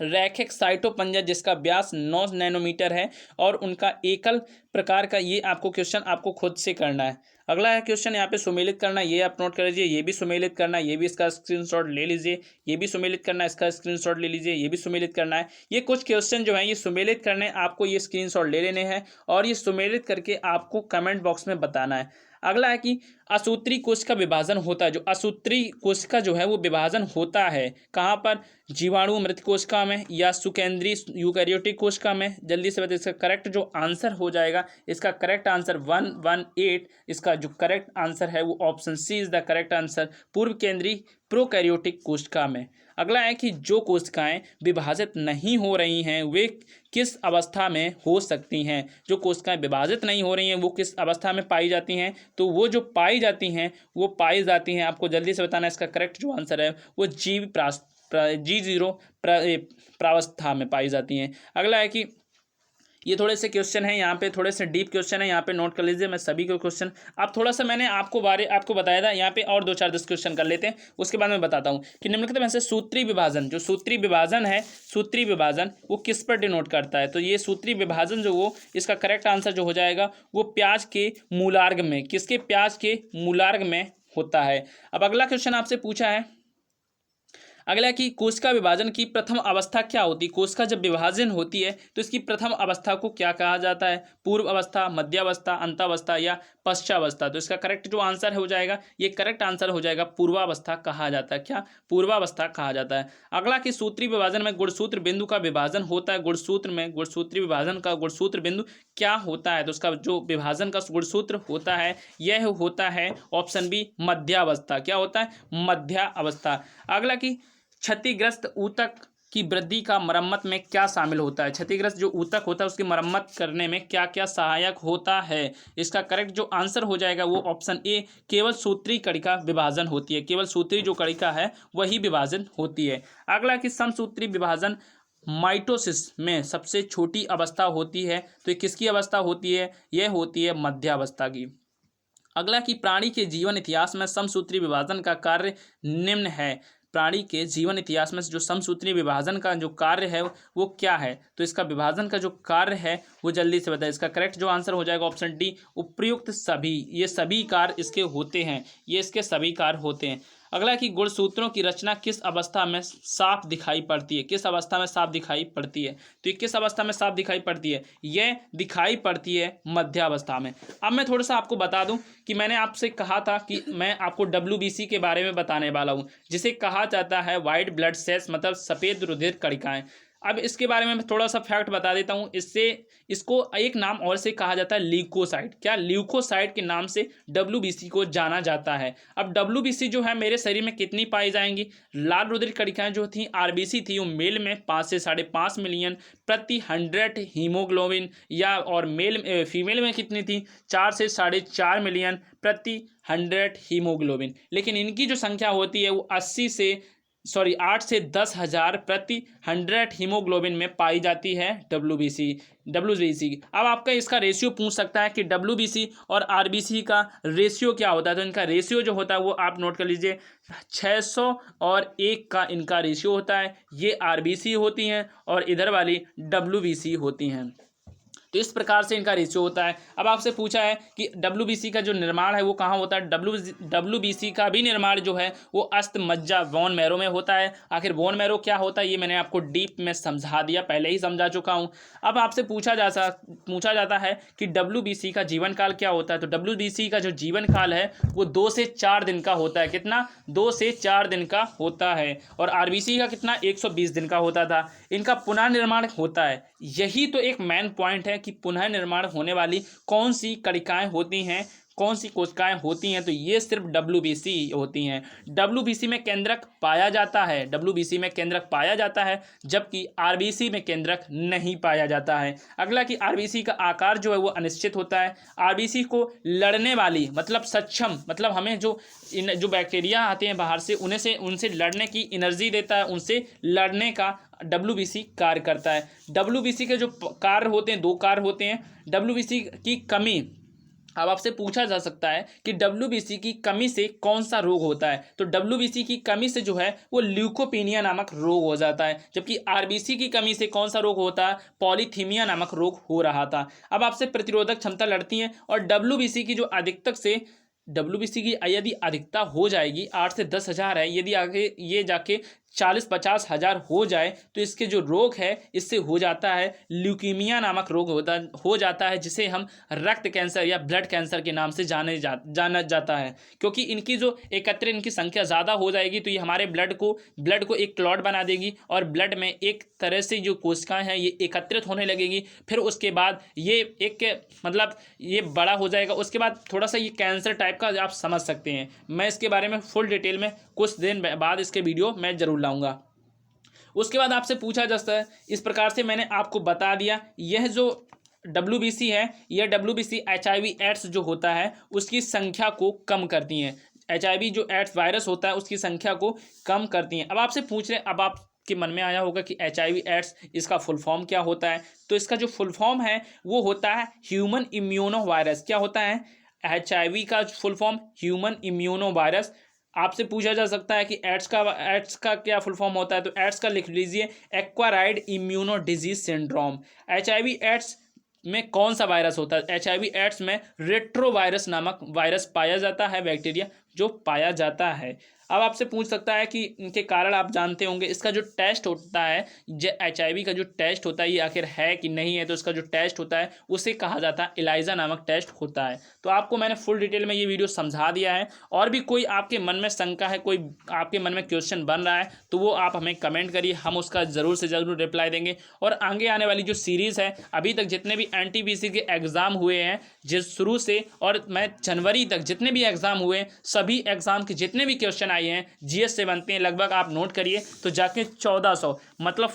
रैखिक साइटोपंजर जिसका व्यास 9 नैनोमीटर है और उनका एकल प्रकार का, ये आपको क्वेश्चन आपको खुद से करना है। अगला है क्वेश्चन यहाँ पे सुमेलित करना, ये आप नोट कर लीजिए, ये भी सुमेलित करना है, ये भी इसका स्क्रीनशॉट ले लीजिए, ये भी सुमेलित करना है, इसका स्क्रीनशॉट ले लीजिए, ये भी सुमेलित करना है। ये कुछ क्वेश्चन जो है ये सुमेलित करने, आपको ये स्क्रीनशॉट ले लेने हैं और ये सुमेलित करके आपको कमेंट बॉक्स में बताना है। अगला है कि असूत्री कोशिका विभाजन होता है। जो असूत्री कोशिका जो है वो विभाजन होता है कहाँ पर? जीवाणु मृत कोशिका में या सुकेंद्रीय यूकैरियोटिक कोशिका में। जल्दी से बताइए इसका करेक्ट जो आंसर हो जाएगा, इसका करेक्ट आंसर 118, इसका जो करेक्ट आंसर है वो option C is the correct answer, पूर्व केंद्रीय प्रोकैरियोटिक कोशिका में। अगला है कि जो कोशिकाएं विभाजित नहीं हो रही हैं वे किस अवस्था में हो सकती हैं? जो कोशिकाएं विभाजित नहीं हो रही हैं वो किस अवस्था में पाई जाती हैं? तो वो जो पाई जाती हैं आपको जल्दी से बताना है। इसका करेक्ट जो आंसर है वो G0 प्रावस्था में पाई जाती हैं। अगला है कि ये थोड़े से क्वेश्चन हैं, यहाँ पे थोड़े से डीप क्वेश्चन है, यहाँ पे नोट कर लीजिए। मैं सभी के क्वेश्चन आप थोड़ा सा मैंने आपको बताया था, यहाँ पे और 2-4-10 क्वेश्चन कर लेते हैं, उसके बाद मैं बताता हूँ कि निम्नलिखित में से सूत्री विभाजन, जो सूत्री विभाजन है, सूत्री विभाजन वो किस पर डिनोट करता है? तो ये सूत्री विभाजन जो वो, इसका करेक्ट आंसर जो हो जाएगा वो प्याज के मूलार्ग में, किसके? प्याज के मूलार्ग में होता है। अब अगला क्वेश्चन आपसे पूछा है, अगला कि कोशिका विभाजन की प्रथम अवस्था क्या होती है? कोशिका जब विभाजन होती है तो इसकी प्रथम अवस्था को क्या कहा जाता है? पूर्व अवस्था, मध्यावस्था, अंतावस्था या पश्चावस्था? तो इसका करेक्ट जो आंसर हो जाएगा, ये करेक्ट आंसर हो जाएगा पूर्वावस्था कहा जाता है। क्या? पूर्वावस्था कहा जाता है। अगला कि सूत्री विभाजन में गुणसूत्र बिंदु का विभाजन होता है। गुणसूत्र में, गुणसूत्री विभाजन का गुणसूत्र बिंदु क्या होता है? तो उसका जो विभाजन का गुणसूत्र होता है यह होता है ऑप्शन बी, मध्यावस्था। क्या होता है? मध्यावस्था। अगला कि क्षतिग्रस्त ऊतक की वृद्धि का मरम्मत में क्या शामिल होता है? क्षतिग्रस्त जो ऊतक होता है उसकी मरम्मत करने में क्या क्या सहायक होता है? इसका करेक्ट जो आंसर हो जाएगा वो ऑप्शन ए, केवल सूत्री कणिका विभाजन होती है। केवल सूत्री जो कणिका है वही विभाजन होती है। अगला कि समसूत्री विभाजन माइटोसिस में सबसे छोटी अवस्था होती है। तो ये किसकी अवस्था होती है? यह होती है मध्यावस्था की। अगला कि प्राणी के जीवन इतिहास में समसूत्री विभाजन का कार्य निम्न है। प्राणी के जीवन इतिहास में जो समसूत्री विभाजन का जो कार्य है वो क्या है? तो इसका विभाजन का जो कार्य है वो जल्दी से बताएं। इसका करेक्ट जो आंसर हो जाएगा ऑप्शन डी, उपयुक्त सभी। ये सभी कार्य इसके होते हैं, ये इसके सभी कार्य होते हैं। अगला कि गुणसूत्रों की रचना किस अवस्था में साफ दिखाई पड़ती है? किस अवस्था में साफ दिखाई पड़ती है? तो ये किस अवस्था में साफ दिखाई पड़ती है? यह दिखाई पड़ती है मध्यावस्था में। अब मैं थोड़ा सा आपको बता दूं कि मैंने आपसे कहा था कि मैं आपको WBC के बारे में बताने वाला हूं, जिसे कहा जाता है वाइट ब्लड सेल्स, मतलब सफ़ेद रुधिर कणिकाएं। अब इसके बारे में मैं थोड़ा सा फैक्ट बता देता हूँ। इसको एक नाम और से कहा जाता है ल्यूकोसाइट। क्या? ल्यूकोसाइट के नाम से WBC को जाना जाता है। अब WBC जो है मेरे शरीर में कितनी पाई जाएंगी? लाल रुधिर कणिकाएं जो थी RBC थी वो मेल में 5 से 5.5 मिलियन प्रति 100 हीमोग्लोबिन, या और फीमेल में कितनी थी? 4 से 4.5 मिलियन प्रति 100 हीमोग्लोबिन। लेकिन इनकी जो संख्या होती है वो 8 से 10 हज़ार प्रति 100 हीमोग्लोबिन में पाई जाती है WBC। अब आपका इसका रेशियो पूछ सकता है कि WBC और RBC का रेशियो क्या होता है? तो इनका रेशियो जो होता है वो आप नोट कर लीजिए, 600 और 1 का इनका रेशियो होता है। ये RBC होती हैं और इधर वाली WBC होती हैं। तो इस प्रकार से इनका रेशियो होता है। अब आपसे पूछा है कि डब्ल्यूबीसी का जो निर्माण है वो कहाँ होता है। डब्ल्यूबीसी का भी निर्माण जो है वो अस्थमज्जा बोन मैरो में होता है। आखिर बोन मैरो क्या होता है ये मैंने आपको डीप में समझा दिया, पहले ही समझा चुका हूँ। अब आपसे पूछा जाता है कि डब्ल्यूबीसी का जीवन काल क्या होता है। तो डब्ल्यूबीसी का जो जीवन काल है वो 2 से 4 दिन का होता है। कितना? 2 से 4 दिन का होता है। और आरबीसी का कितना? 120 दिन का होता था। इनका पुनः निर्माण होता है। यही तो एक मेन पॉइंट है कि पुनः निर्माण होने वाली कौन सी कणिकाएं होती हैं, कौन सी कोशिकाएं होती हैं। तो ये सिर्फ डब्ल्यूबीसी होती हैं। डब्ल्यूबीसी में केंद्रक पाया जाता है, डब्ल्यूबीसी में केंद्रक पाया जाता है, जबकि आरबीसी में केंद्रक नहीं पाया जाता है। अगला कि आरबीसी का आकार जो है वो अनिश्चित होता है। आरबीसी को लड़ने वाली मतलब सक्षम, मतलब हमें जो बैक्टीरिया आते हैं बाहर से उनसे लड़ने की एनर्जी देता है, उनसे लड़ने का डब्ल्यूबीसी कार्य करता है। डब्ल्यूबीसी के जो कार्य होते हैं, 2 कार्य होते हैं। डब्ल्यूबीसी की कमी, अब आपसे पूछा जा सकता है कि डब्ल्यूबीसी की कमी से कौन सा रोग होता है। तो डब्ल्यूबीसी की कमी से जो है वो ल्यूकोपीनिया नामक रोग हो जाता है, जबकि आरबीसी की कमी से कौन सा रोग होता है? पॉलीथीमिया नामक रोग हो रहा था। अब आपसे प्रतिरोधक क्षमता लड़ती है और डब्ल्यूबीसी की जो अधिकतक से डब्ल्यूबीसी की यदि अधिकता हो जाएगी 8 से 10 हज़ार है, यदि आगे ये जाके 40-50 हज़ार हो जाए तो इसके जो रोग है इससे हो जाता है ल्यूकीमिया नामक रोग हो जाता है, जिसे हम रक्त कैंसर या ब्लड कैंसर के नाम से जाना जाता है। क्योंकि इनकी जो एकत्र इनकी संख्या ज़्यादा हो जाएगी तो ये हमारे ब्लड को एक क्लॉट बना देगी और ब्लड में एक तरह से जो कोशिकाएं हैं ये एकत्रित होने लगेगी। फिर उसके बाद ये ये बड़ा हो जाएगा। उसके बाद थोड़ा सा ये कैंसर टाइप का आप समझ सकते हैं। मैं इसके बारे में फुल डिटेल में कुछ दिन बाद इसके वीडियो मैं जरूर लाऊंगा। उसके बाद आपसे पूछा जाता है, इस प्रकार से मैंने आपको बता दिया, यह जो डब्ल्यूबीसी है यह डब्ल्यूबीसी एचआईवी एड्स जो होता है उसकी संख्या को कम करती हैं। एचआईवी जो एड्स वायरस होता है उसकी संख्या को कम करती हैं। अब आपसे पूछ रहे, अब आपके मन में आया होगा कि एचआईवी एड्स इसका फुल फॉर्म क्या होता है। तो इसका जो फुल फॉर्म है वो होता है ह्यूमन इम्यूनो वायरस। क्या होता है? एचआईवी का full form human immuno virus. आपसे पूछा जा सकता है कि एड्स का क्या फुल फॉर्म होता है। तो एड्स का लिख लीजिए acquired immuno disease syndrome. HIV AIDS में कौन सा वायरस होता है? एचआईवी एड्स में रेट्रोवायरस नामक वायरस पाया जाता है, बैक्टीरिया जो पाया जाता है। अब आपसे पूछ सकता है कि इनके कारण आप जानते होंगे, इसका जो टेस्ट होता है, जो एचआईवी का जो टेस्ट होता है ये आखिर है कि नहीं है। तो इसका जो टेस्ट होता है उसे कहा जाता है इलाइजा नामक टेस्ट होता है। तो आपको मैंने फुल डिटेल में ये वीडियो समझा दिया है। और भी कोई आपके मन में शंका है, कोई आपके मन में क्वेश्चन बन रहा है तो वो आप हमें कमेंट करिए, हम उसका ज़रूर से ज़रूर रिप्लाई देंगे। और आगे आने वाली जो सीरीज़ है, अभी तक जितने भी एनटीपीसी के एग्ज़ाम हुए हैं शुरू से और मैं जनवरी तक जितने भी एग्ज़ाम हुए सभी एग्ज़ाम के जितने भी क्वेश्चन आए हैं जीएस से बनते हैं, लगभग आप नोट करिए तो जाके 1400 मतलब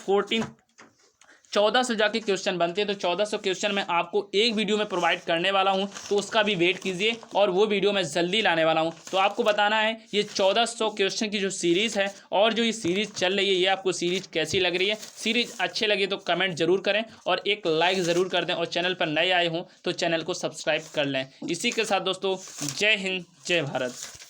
1400 जाके क्वेश्चन बनते हैं। तो 1400 क्वेश्चन मैं आपको एक वीडियो में प्रोवाइड करने वाला हूं, तो उसका भी वेट कीजिए और वो वीडियो मैं जल्दी लाने वाला हूं। तो आपको बताना है ये 1400 क्वेश्चन की जो सीरीज़ है और जो ये सीरीज़ चल रही है ये आपको सीरीज़ कैसी लग रही है। सीरीज़ अच्छी लगी तो कमेंट जरूर करें और एक लाइक ज़रूर कर दें, और चैनल पर नए आए हों तो चैनल को सब्सक्राइब कर लें। इसी के साथ दोस्तों, जय हिंद, जय भारत।